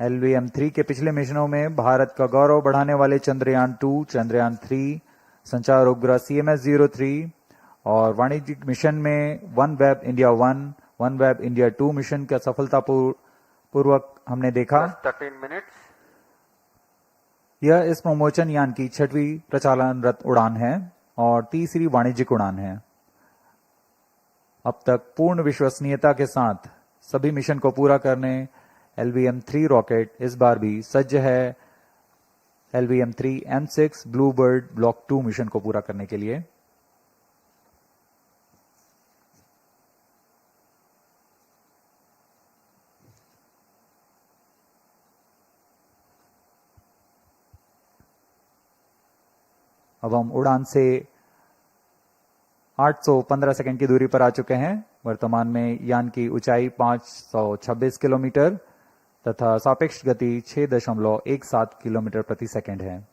LVM3 के पिछले मिशनों में भारत का गौरव बढ़ाने वाले चंद्रयान-2, चंद्रयान-3, संचार उपग्रह CMS-03 और वाणिज्यिक मिशन में OneWeb India 1, OneWeb India 2 mission का सफलतापूर्वक हमने देखा। 13 minutes. यह इस प्रमोचन यान की 6वीं प्रचालनरत उड़ान है और तीसरी वाणिज्यिक उड़ान है। अब तक पूर्ण विश्वसनीयता के साथ सभी मिशन को पूरा करने LVM3 रॉकेट इस बार भी सज्ज है LVM3-M6 BlueBird Block-2 मिशन को पूरा करने के लिए। अब हम उड़ान से 815 सेकंड की दूरी पर आ चुके हैं। वर्तमान में यान की ऊंचाई 526 किलोमीटर तथा सापेक्ष गति 6.17 किलोमीटर प्रति सेकंड है।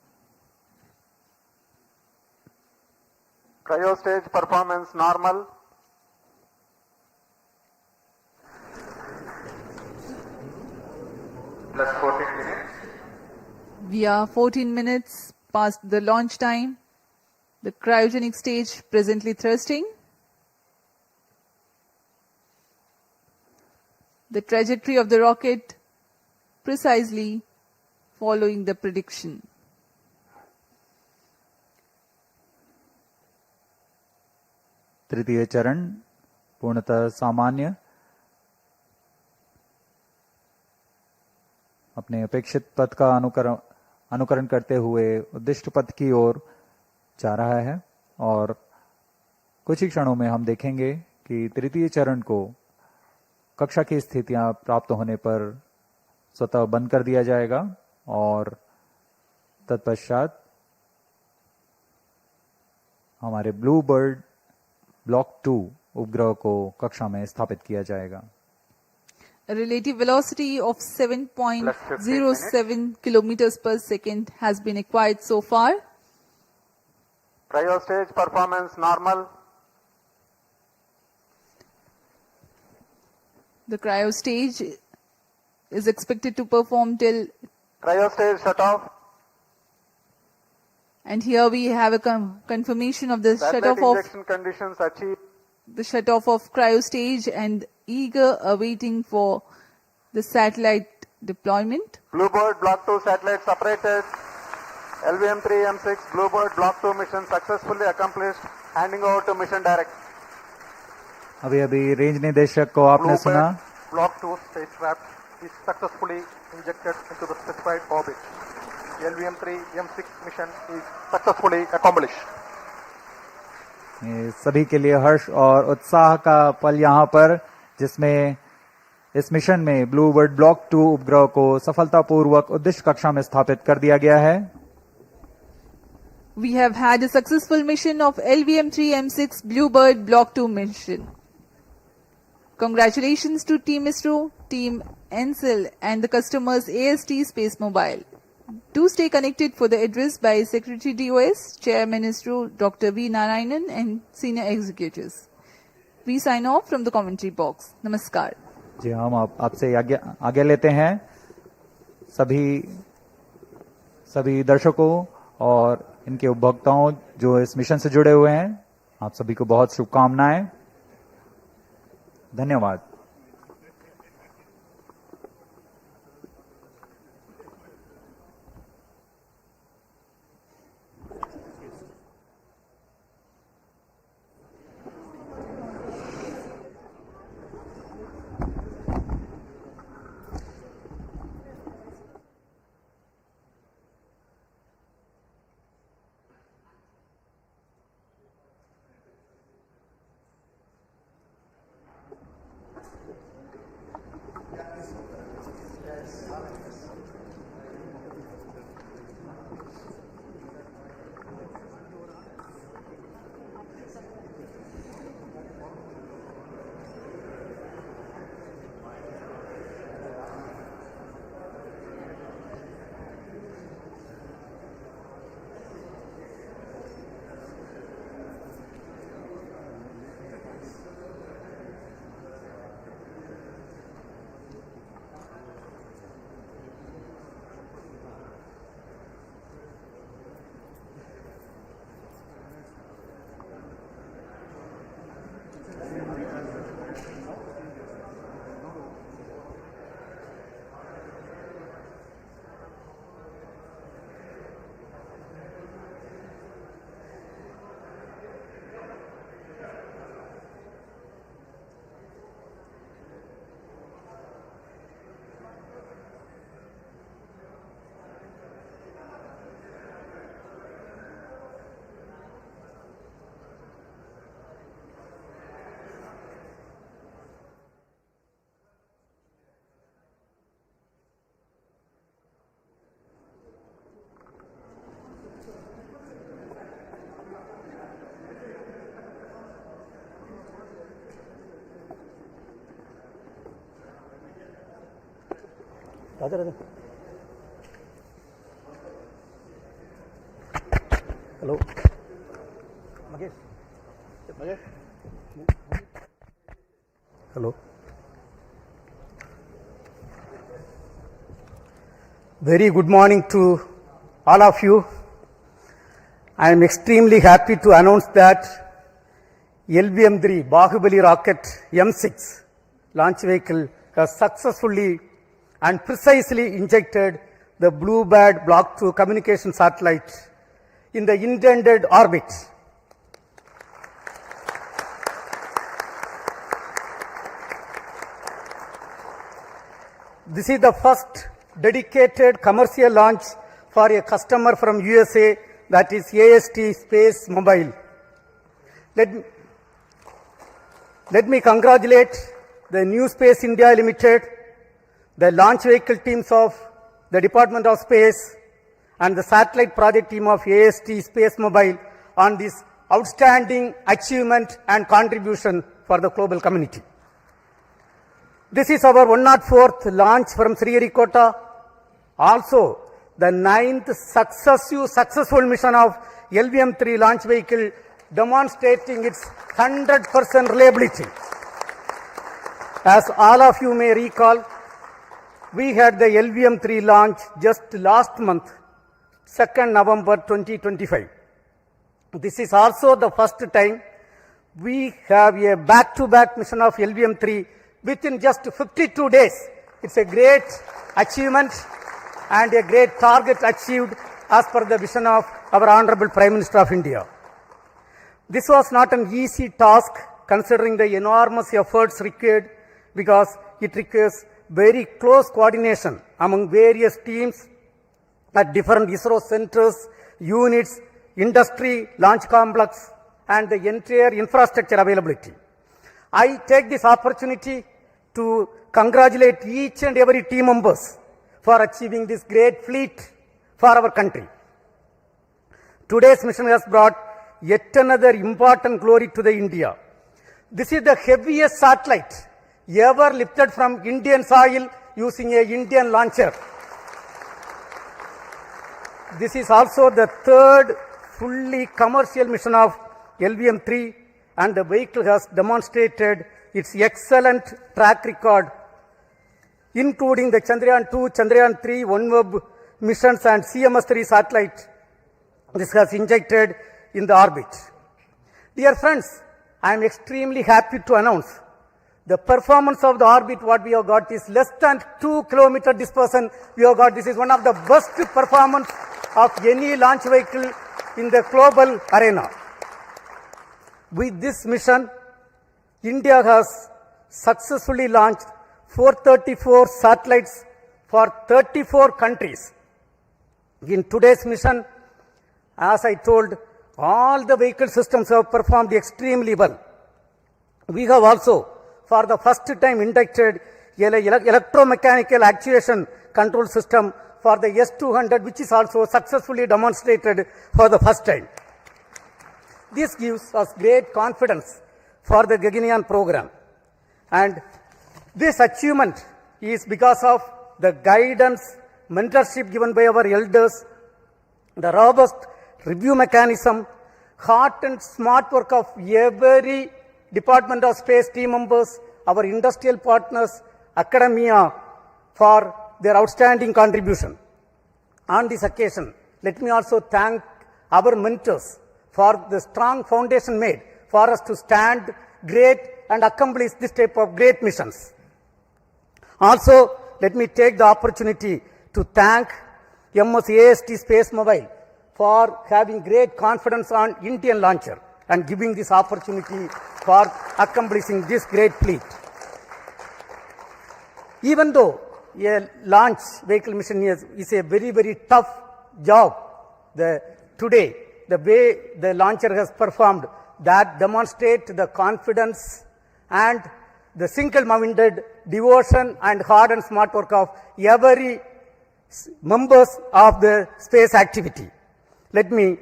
Cryostage performance normal. Plus 14 minutes. We are 14 minutes past the launch time. The cryogenic stage presently thrusting. The trajectory of the rocket precisely following the prediction. तृतीय चरण पूर्णतः सामान्य, अपने अपेक्षित पथ का अनुकरण करते हुए उद्दिष्ट पथ की ओर जा रहा है और कुछ ही क्षणों में हम देखेंगे कि तृतीय चरण को कक्षा की स्थितियां प्राप्त होने पर स्वतः बंद कर दिया जाएगा और तत्पश्चात हमारे ब्लूबर्ड ब्लॉक 2 उपग्रह को कक्षा में स्थापित किया जाएगा। A relative velocity of 7.07 kilometers per second has been acquired so far. Cryostage performance normal. The cryo stage is expected to perform till Cryostage shut off. And here we have a confirmation of the Satellite shut-off of injection conditions achieved. the shut-off of cryo stage and eager awaiting for the satellite deployment. BlueBird Block-2 satellite separated. LVM3-M6 BlueBird Block-2 mission successfully accomplished. Handing over to mission director. अभी अभी range निदेशक को आपने सुना. BlueBird Block-2 spacecraft is successfully injected into the specified orbit. The LVM3-M6 mission is successfully accomplished. ये सभी के लिए हर्ष और उत्साह का पल यहाँ पर, जिसमें इस मिशन में ब्लूबर्ड ब्लॉक 2 उपग्रह को सफलतापूर्वक उद्देश्य कक्षा में स्थापित कर दिया गया है. We have had a successful mission of LVM3-M6 BlueBird Block-2 mission. Congratulations to Team ISRO, Team NSIL and the customers AST SpaceMobile. Do stay connected for the address by Secretary DOS, Chairman ISRO Dr. V. Narayanan and senior executives. We sign off from the commentary box. Namaskar. जी हम आपसे आगे लेते हैं सभी दर्शकों और इनके उपभोक्ताओं जो इस मिशन से जुड़े हुए हैं. आप सभी को बहुत शुभकामनाएं. धन्यवाद. Hello. Hello. Very good morning to all of you. I am extremely happy to announce that LVM3 Bahubali rocket M6 launch vehicle has successfully and precisely injected the BlueBird Block-2 communication satellite in the intended orbit. This is the first dedicated commercial launch for a customer from USA, that is AST SpaceMobile. Let me congratulate the New Space India Limited, the launch vehicle teams of the Department of Space and the satellite project team of AST SpaceMobile on this outstanding achievement and contribution for the global community. This is our 104th launch from Sriharikota, also the 9th successful mission of LVM3 launch vehicle, demonstrating its 100% reliability. As all of you may recall, we had the LVM3 launch just last month, 2nd November 2025. This is also the first time we have a back-to-back mission of LVM3 within just 52 days. It's a great achievement and a great target achieved as per the vision of our Honorable Prime Minister of India. This was not an easy task considering the enormous efforts required, because it requires very close coordination among various teams at different ISRO centers, units, industry, launch complex, and the entire infrastructure availability. I take this opportunity to congratulate each and every team members for achieving this great feat for our country. Today's mission has brought yet another important glory to the India. This is the heaviest satellite ever lifted from Indian soil using an Indian launcher. This is also the third fully commercial mission of LVM3, and the vehicle has demonstrated its excellent track record, including the Chandrayaan-2, Chandrayaan-3, OneWeb missions and CMS-3 satellite. This has injected in the orbit. Dear friends, I am extremely happy to announce the performance of the orbit what we have got is less than 2 kilometer dispersion we have got. This is one of the best performance of any launch vehicle in the global arena. With this mission, India has successfully launched 434 satellites for 34 countries. In today's mission, as I told, all the vehicle systems have performed extremely well. We have also, for the first time, inducted electromechanical actuation control system for the S-200, which is also successfully demonstrated for the first time. This gives us great confidence for the Gaganyaan program. And this achievement is because of the guidance, mentorship given by our elders, the robust review mechanism, hard and smart work of every Department of Space team members, our industrial partners, academia, for their outstanding contribution. On this occasion, let me also thank our mentors for the strong foundation made for us to stand great and accomplish this type of great missions. Also, let me take the opportunity to thank AST SpaceMobile for having great confidence on Indian launcher and giving this opportunity for accomplishing this great feat. Even though a launch vehicle mission is a very, very tough job, today, the way the launcher has performed, that demonstrate the confidence and the single-minded devotion and hard and smart work of every members of the space activity. Let me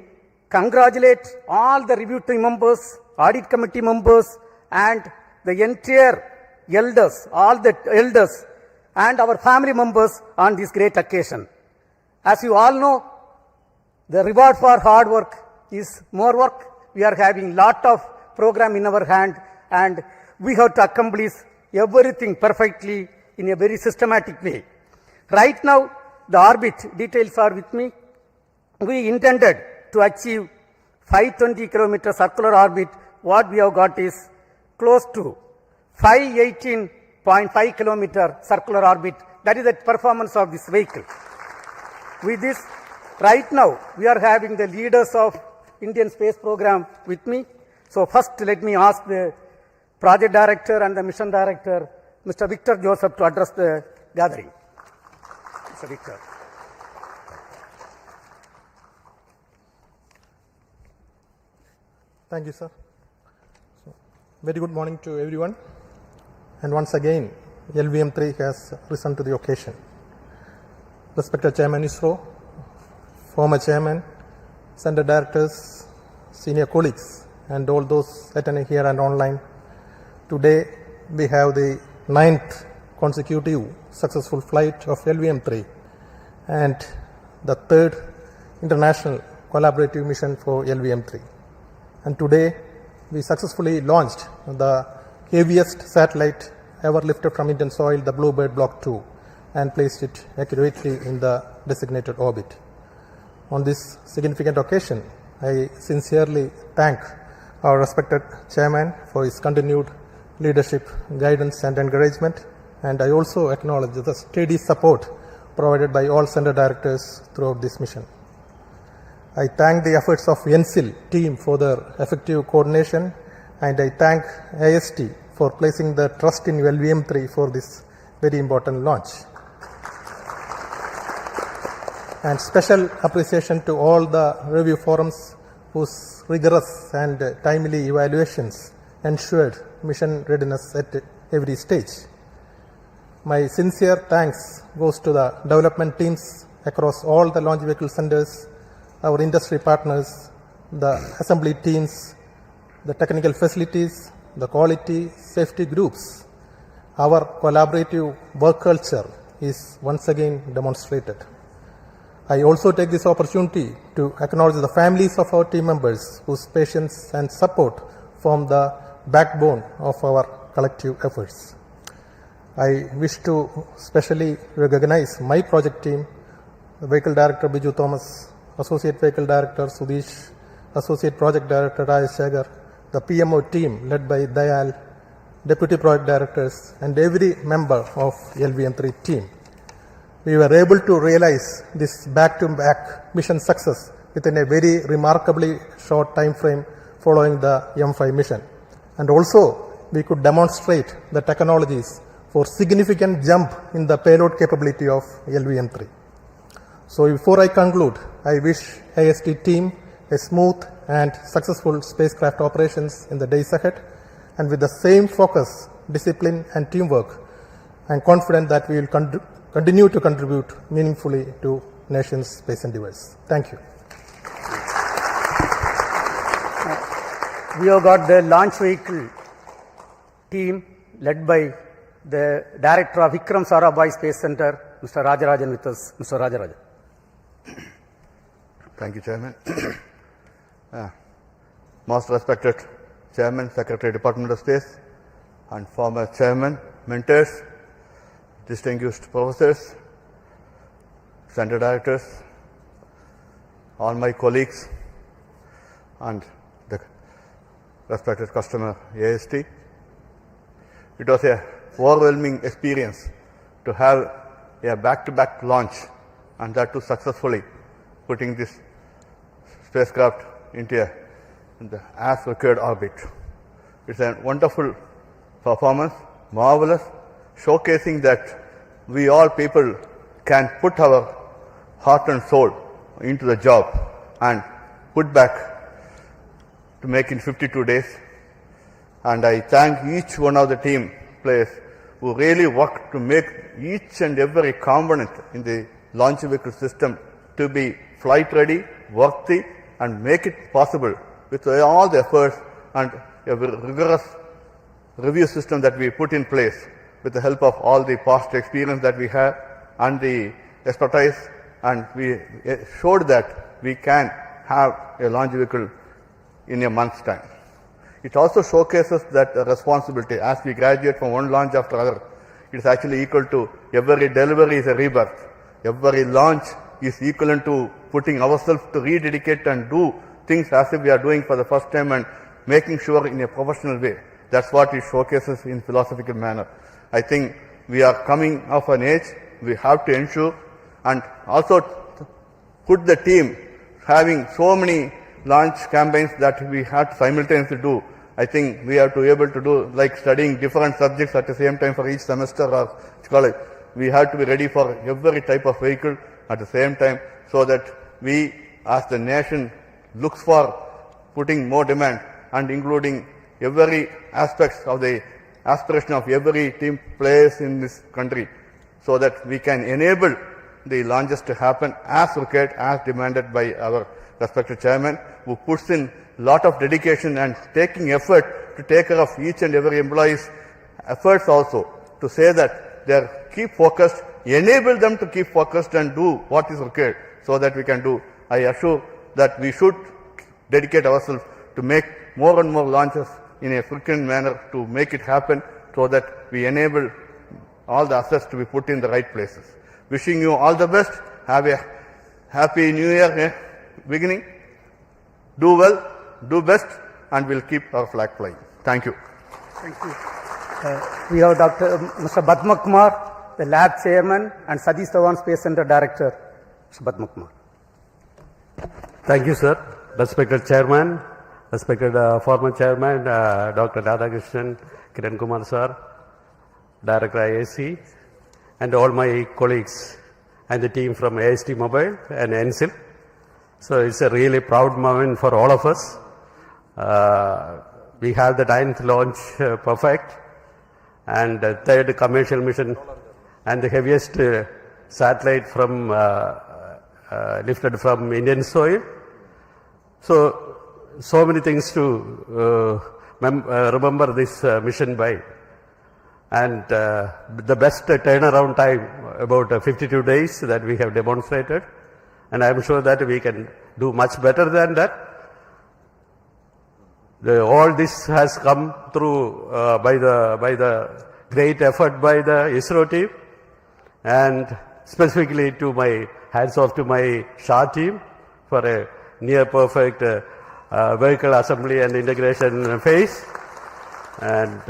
congratulate all the review team members, audit committee members, and the entire elders, all the elders, and our family members on this great occasion. As you all know, the reward for hard work is more work. We are having lot of program in our hand, and we have to accomplish everything perfectly in a very systematic way. Right now, the orbit details are with me. We intended to achieve 520 kilometer circular orbit. What we have got is close to 518.5 kilometer circular orbit. That is the performance of this vehicle. With this, right now, we are having the leaders of Indian space program with me. So first, let me ask the project director and the mission director, Mr. Victor Joseph, to address the gathering. Mr. Victor. Thank you, sir. Very good morning to everyone. And once again, LVM3 has risen to the occasion. Respected Chairman ISRO, former Chairman, Center Directors, senior colleagues, and all those attending here and online. Today, we have the 9th consecutive successful flight of LVM3 and the 3rd international collaborative mission for LVM3. And today, we successfully launched the heaviest satellite ever lifted from Indian soil, the BlueBird Block-2, and placed it accurately in the designated orbit. on this significant occasion, I sincerely thank our respected chairman for his continued leadership, guidance and encouragement, and I also acknowledge the steady support provided by all center directors throughout this mission. I thank the efforts of NSIL team for their effective coordination, and I thank AST for placing the trust in LVM3 for this very important launch. And special appreciation to all the review forums whose rigorous and timely evaluations ensured mission readiness at every stage. My sincere thanks goes to the development teams across all the launch vehicle centers, our industry partners, the assembly teams, the technical facilities, the quality safety groups. Our collaborative work culture is once again demonstrated. I also take this opportunity to acknowledge the families of our team members whose patience and support form the backbone of our collective efforts. I wish to specially recognize my project team, the Vehicle Director Biju Thomas, Associate Vehicle Director Sudesh, Associate Project Director Rajesh Shagar, the PMO team led by Dayal, Deputy Project Directors, and every member of LVM3 team. We were able to realize this back-to-back mission success within a very remarkably short time frame following the M5 mission. And also, we could demonstrate the technologies for significant jump in the payload capability of LVM3. So before I conclude, I wish AST team a smooth and successful spacecraft operations in the days ahead, and with the same focus, discipline and teamwork, I am confident that we will continue to contribute meaningfully to nation's space endeavors. Thank you. We have got the launch vehicle team led by the Director of Vikram Sarabhai Space Center, Mr. Rajarajan with us. Mr. Rajarajan. Thank you, Chairman. Most respected Chairman, Secretary, Department of Space, and former Chairman, mentors, distinguished professors, center directors, all my colleagues, and the respected customer AST. It was a overwhelming experience to have a back-to-back launch, and that too successfully, putting this spacecraft into the as required orbit. It's a wonderful performance, marvelous, showcasing that we all people can put our heart and soul into the job and put back to make in 52 days. And I thank each one of the team players who really worked to make each and every component in the launch vehicle system to be flight ready, worthy, and make it possible with all the efforts and a rigorous review system that we put in place with the help of all the past experience that we have and the expertise, and we showed that we can have a launch vehicle in a month's time. It also showcases that responsibility as we graduate from one launch after other. It is actually equal to every delivery is a rebirth. Every launch is equivalent to putting ourselves to rededicate and do things as if we are doing for the first time and making sure in a professional way. That's what it showcases in philosophical manner. I think we are coming of an age, we have to ensure and also put the team having so many launch campaigns that we had to simultaneously do. I think we have to be able to do like studying different subjects at the same time for each semester or college. We have to be ready for every type of vehicle at the same time so that we as the nation looks for putting more demand and including every aspects of the aspiration of every team players in this country so that we can enable the launches to happen as required, as demanded by our respected chairman, who puts in lot of dedication and taking effort to take care of each and every employee's efforts also to say that they keep focused, enable them to keep focused and do what is required so that we can do. I assure that we should dedicate ourselves to make more and more launches in a frequent manner to make it happen so that we enable all the assets to be put in the right places. Wishing you all the best. Have a Happy New Year beginning. Do well, do best, and we'll keep our flag flying. Thank you. Thank you. We have Mr. Padma Kumar, the lab chairman, and Satish Dhawan, Space Center director. Mr. Padma Kumar. Thank you, sir. Respected chairman, respected former chairman, Dr. Radhakrishnan, Kiran Kumar sir, director ISC, and all my colleagues and the team from AST Mobile and NSIL. So it's a really proud moment for all of us. We have the 9th launch perfect and the 3rd commercial mission and the heaviest satellite from lifted from Indian soil. So many things to remember this mission by. And the best turnaround time, about 52 days that we have demonstrated. And I am sure that we can do much better than that. All this has come through by the great effort by the ISRO team, and specifically to my hats off to my SHA team for a near perfect vehicle assembly and integration phase. And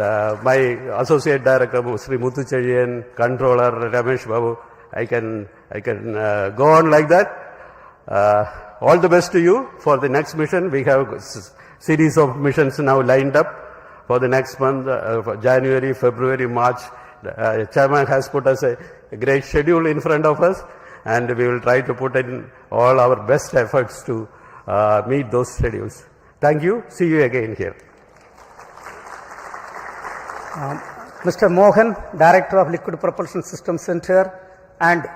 my associate director, Sri Muthu Cherian, controller Ramesh Babu, I can go on like that. All the best to you for the next mission. We have series of missions now lined up for the next month, for January, February, March. Chairman has put us a great schedule in front of us, and we will try to put in all our best efforts to meet those schedules. Thank you. See you again here. Mr. Mohan, Director of Liquid Propulsion Systems Center and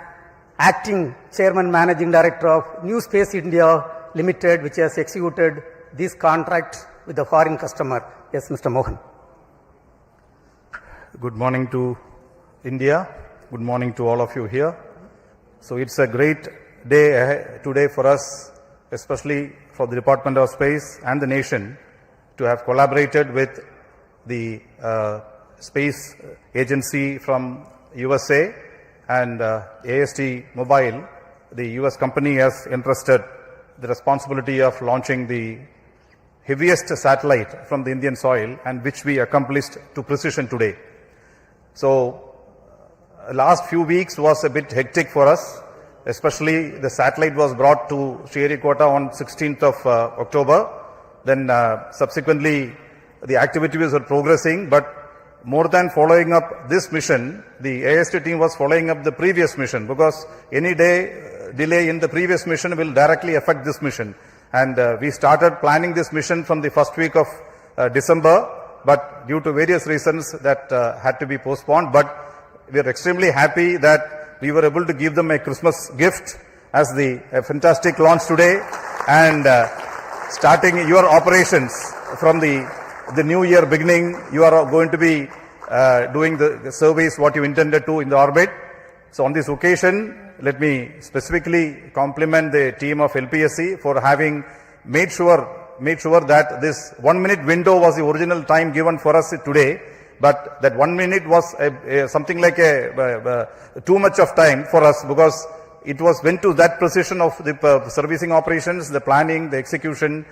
Acting Chairman Managing Director of New Space India Limited, which has executed this contract with the foreign customer. Yes, Mr. Mohan. Good morning to India. Good morning to all of you here. So it's a great day today for us, especially for the Department of Space and the nation, to have collaborated with the space agency from USA and AST Mobile. The US company has entrusted the responsibility of launching the heaviest satellite from the Indian soil, and which we accomplished to precision today. So last few weeks was a bit hectic for us, especially the satellite was brought to Shree on 16th of October. Then subsequently the activities were progressing, but more than following up this mission, the AST team was following up the previous mission, because any delay in the previous mission will directly affect this mission. And we started planning this mission from the first week of December, but due to various reasons that had to be postponed. But we are extremely happy that we were able to give them a Christmas gift as a fantastic launch today, and starting your operations from the new year beginning, you are going to be doing the service what you intended to in the orbit. So on this occasion, let me specifically compliment the team of LPSC for having made sure that this 1 minute window was the original time given for us today, but that 1 minute was something like too much of time for us, because it went to that precision of the servicing operations, the planning, the execution,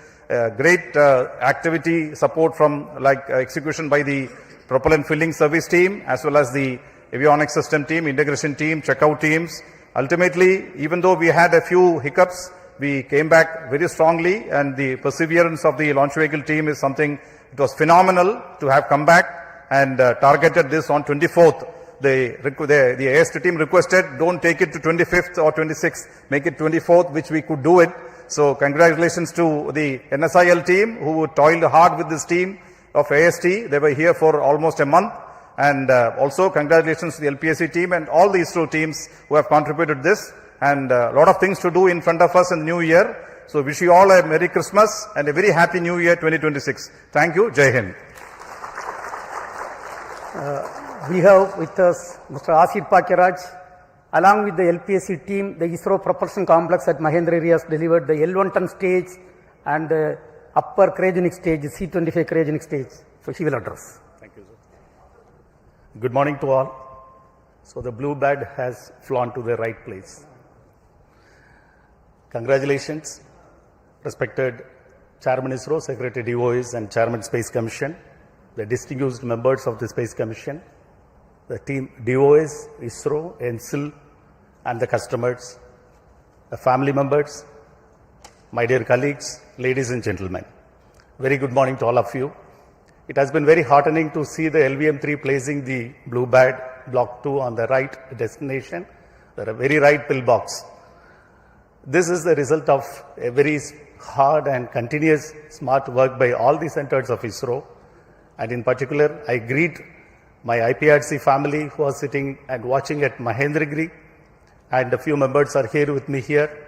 great activity support from execution by the propellant filling service team, as well as the avionics system team, integration team, checkout teams. Ultimately, even though we had a few hiccups, we came back very strongly, and the perseverance of the launch vehicle team is something, it was phenomenal to have come back and targeted this on 24th. The AST team requested, don't take it to 25th or 26th, make it 24th, which we could do it. So congratulations to the NSIL team who toiled hard with this team of AST. They were here for almost a month. And also congratulations to the LPSC team and all the ISRO teams who have contributed this, and a lot of things to do in front of us in the new year. So wish you all a Merry Christmas and a very Happy New Year 2026. Thank you. Jai Hind. We have with us Mr. Asit Pakiraj. Along with the LPSC team, the ISRO propulsion complex at Mahendragiri has delivered the L1 ton stage and the upper cryogenic stage, C25 cryogenic stage. So he will address. Good morning to all. 'So the BlueBird has flown to the right place. Congratulations, respected Chairman ISRO, Secretary DOIs and Chairman Space Commission, the distinguished members of the Space Commission, the team DOIs, ISRO, NSIL, and the customers, the family members, my dear colleagues, ladies and gentlemen. Very good morning to all of you. It has been very heartening to see the LVM3 placing the BlueBird Block-2 on the right destination, the very right pillbox. This is the result of a very hard and continuous smart work by all the centers of ISRO. And in particular, I greet my IPRC family who are sitting and watching at Mahendragiri, and a few members are here with me here.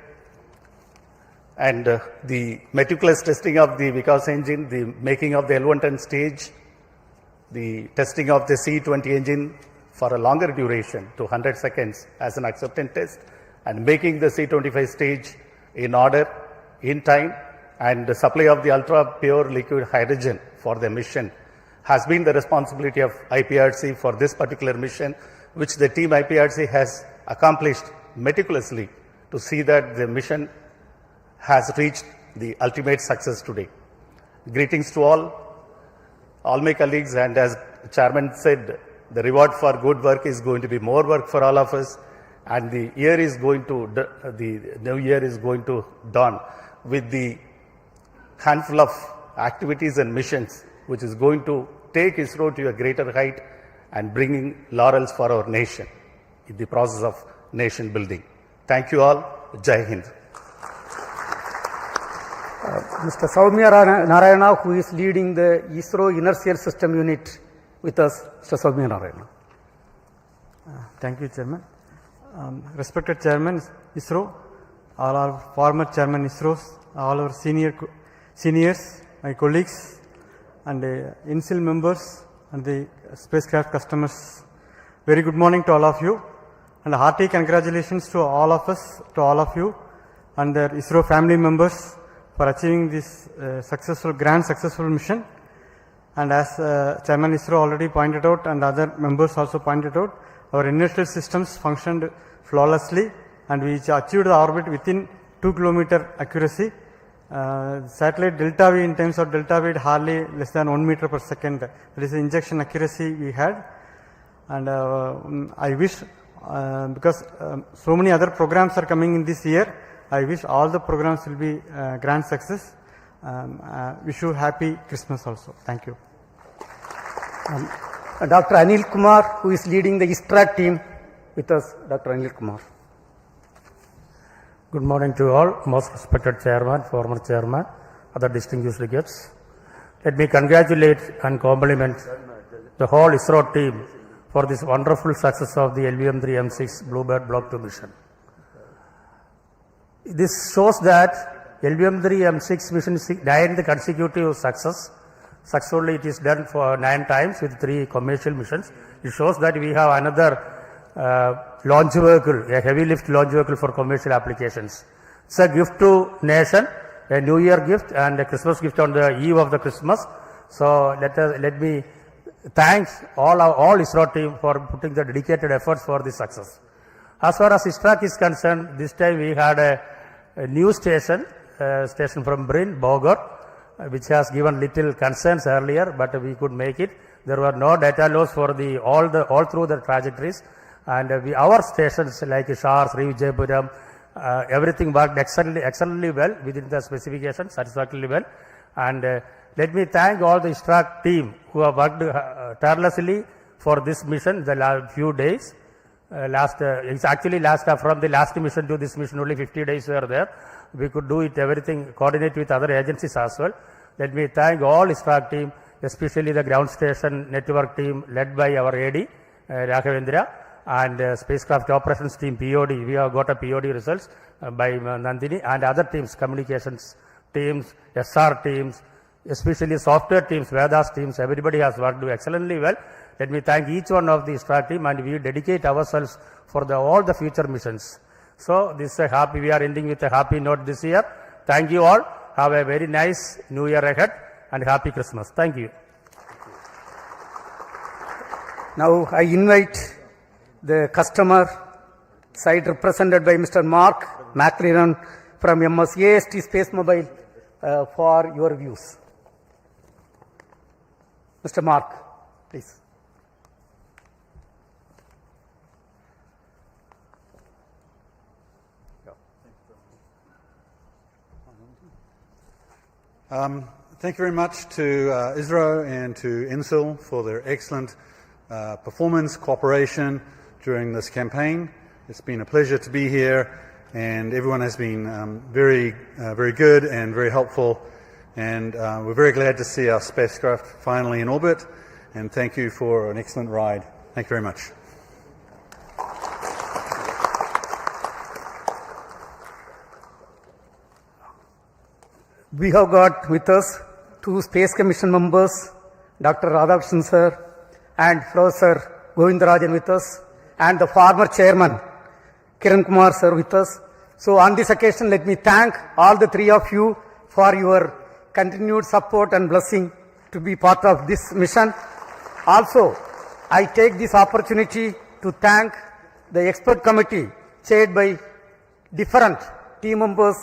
And the meticulous testing of the Vikas engine, the making of the L110 stage, the testing of the C20 engine for a longer duration to 100 seconds as an acceptance test, and making the C25 stage in order, in time, and the supply of the ultra pure liquid hydrogen for the mission has been the responsibility of IPRC for this particular mission, which the team IPRC has accomplished meticulously to see that the mission has reached the ultimate success today. Greetings to all my colleagues, and as Chairman said, the reward for good work is going to be more work for all of us, and the new year is going to dawn with the handful of activities and missions which is going to take ISRO to a greater height and bringing laurels for our nation in the process of nation building. Thank you all. Jai Hind. Mr. Soumya Narayana, who is leading the ISRO Inertial System Unit with us. Mr. Soumya Narayana. Thank you, Chairman. Respected Chairman ISRO, all our former Chairman ISRO, all our seniors, my colleagues, and NSIL members and the spacecraft customers. Very good morning to all of you, and hearty congratulations to all of us, to all of you, and their ISRO family members for achieving this grand successful mission. And as Chairman ISRO already pointed out, and other members also pointed out, our inertial systems functioned flawlessly, and we achieved the orbit within 2 km accuracy. Satellite delta V, in terms of delta V, hardly less than 1 meter per second. That is the injection accuracy we had. And I wish, because so many other programs are coming in this year, I wish all the programs will be grand success. Wish you happy Christmas also. Thank you. Dr. Anil Kumar, who is leading the ISTRAC team with us. Dr. Anil Kumar. Good morning to all, most respected Chairman, former Chairman, other distinguished guests. Let me congratulate and compliment the whole ISRO team for this wonderful success of the LVM3-M6 BlueBird Block-2 mission. This shows that LVM3-M6 mission is 9th consecutive success. Successfully it is done for 9 times with 3 commercial missions. It shows that we have another launch vehicle, a heavy lift launch vehicle for commercial applications. It's a gift to nation, a New Year gift and a Christmas gift on the eve of the Christmas. So let me thank all ISRO team for putting the dedicated efforts for this success. As far as ISTRAC is concerned, this time we had a new station from Brin, Bogor, which has given little concerns earlier, but we could make it. There were no data loss for all through the trajectories, and our stations like Shar, Shree, Vijayapuram, everything worked excellently well within the specifications, satisfactorily well. And let me thank all the ISTRAC team who have worked tirelessly for this mission the last few days. It's actually from the last mission to this mission only 50 days were there. We could do it everything, coordinate with other agencies as well. Let me thank all ISTRAC team, especially the ground station network team led by our AD, Raghavendra, and spacecraft operations team POD. We have got a POD results by Nandini, and other teams, communications teams, SR teams, especially software teams, Vedas teams. Everybody has worked excellently well. Let me thank each one of the ISRO team, and we dedicate ourselves for all the future missions. So this is we are ending with a happy note this year. Thank you all. Have a very nice New Year ahead and happy Christmas. Thank you. Now I invite the customer side represented by Mr. Mark McLennan from AST SpaceMobile for your views. Mr. Mark, please. Thank you very much to ISRO and to NSIL for their excellent performance, cooperation during this campaign. It's been a pleasure to be here, and everyone has been very good and very helpful, and we're very glad to see our spacecraft finally in orbit, and thank you for an excellent ride. Thank you very much. We have got with us two Space Commission members, Dr. Radhakrishnan sir and Professor Govindarajan with us, and the former chairman, Kiran Kumar sir with us. So on this occasion, let me thank all the three of you for your continued support and blessing to be part of this mission. Also, I take this opportunity to thank the expert committee chaired by different team members,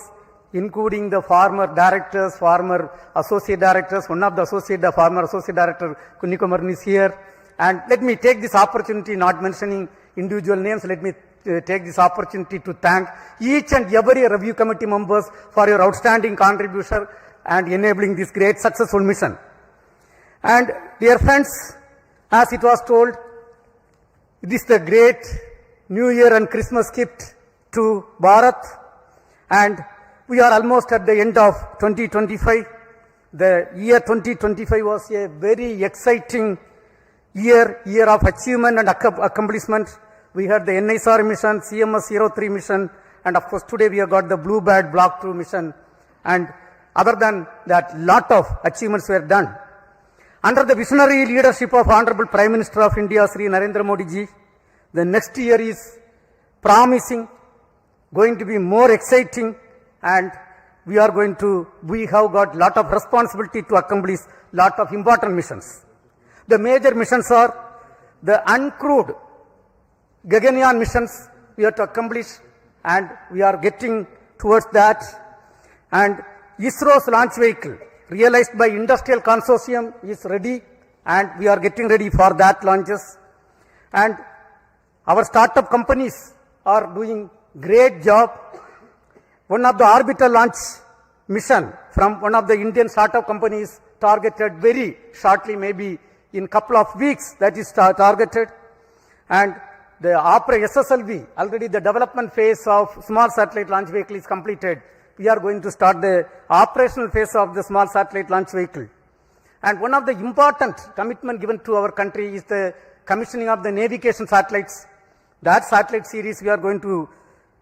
including the former directors, former associate directors. One of the former associate director, Kunnikumaran, is here. And let me take this opportunity, not mentioning individual names, let me take this opportunity to thank each and every review committee members for your outstanding contribution and enabling this great successful mission. And dear friends, as it was told, it is the great New Year and Christmas gift to Bharat, and we are almost at the end of 2025. The year 2025 was a very exciting year of achievement and accomplishment. We had the NISR mission, CMS-03 mission, and of course today we have got the BlueBird Block-2 mission. And other than that, lot of achievements were done. Under the visionary leadership of Honorable Prime Minister of India, Sri Narendra Modi ji, the next year is promising, going to be more exciting, and we have got lot of responsibility to accomplish lot of important missions. The major missions are the uncrewed Gaganyaan missions we have to accomplish, and we are getting towards that. And ISRO's launch vehicle, realized by industrial consortium, is ready, and we are getting ready for that launches. And our startup companies are doing great job. One of the orbital launch mission from one of the Indian startup companies targeted very shortly, maybe in couple of weeks, that is targeted. And the SSLV, already the development phase of small satellite launch vehicle is completed. We are going to start the operational phase of the small satellite launch vehicle. And one of the important commitment given to our country is the commissioning of the navigation satellites. That satellite series we are going to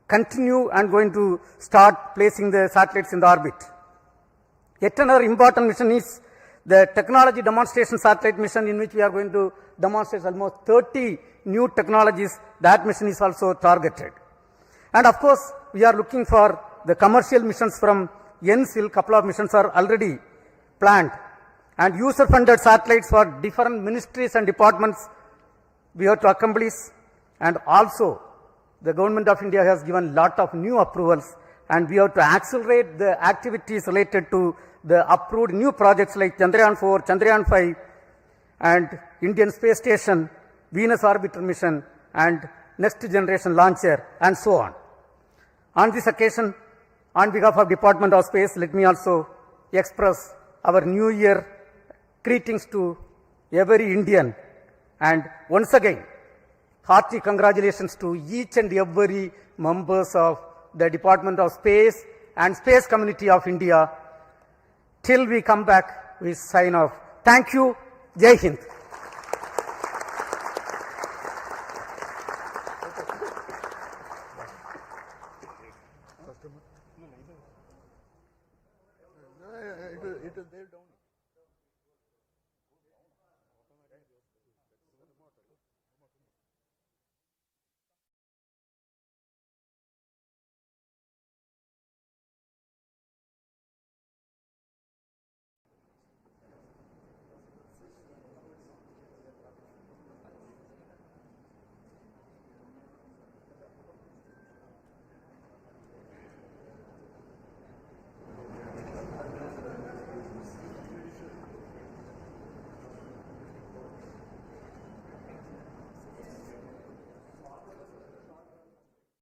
continue and going to start placing the satellites in the orbit. Yet another important mission is the technology demonstration satellite mission, in which we are going to demonstrate almost 30 new technologies. That mission is also targeted. And of course, we are looking for the commercial missions from NSIL. Couple of missions are already planned. And user-funded satellites for different ministries and departments we have to accomplish. And also, the government of India has given lot of new approvals, and we have to accelerate the activities related to the approved new projects like Chandrayaan 4, Chandrayaan 5, and Indian Space Station, Venus Orbiter mission, and next generation launcher, and so on. On this occasion, on behalf of Department of Space, let me also express our New Year greetings to every Indian, and once again, hearty congratulations to each and every members of the Department of Space and Space Community of India. Till we come back, we sign off. Thank you. Jai Hind.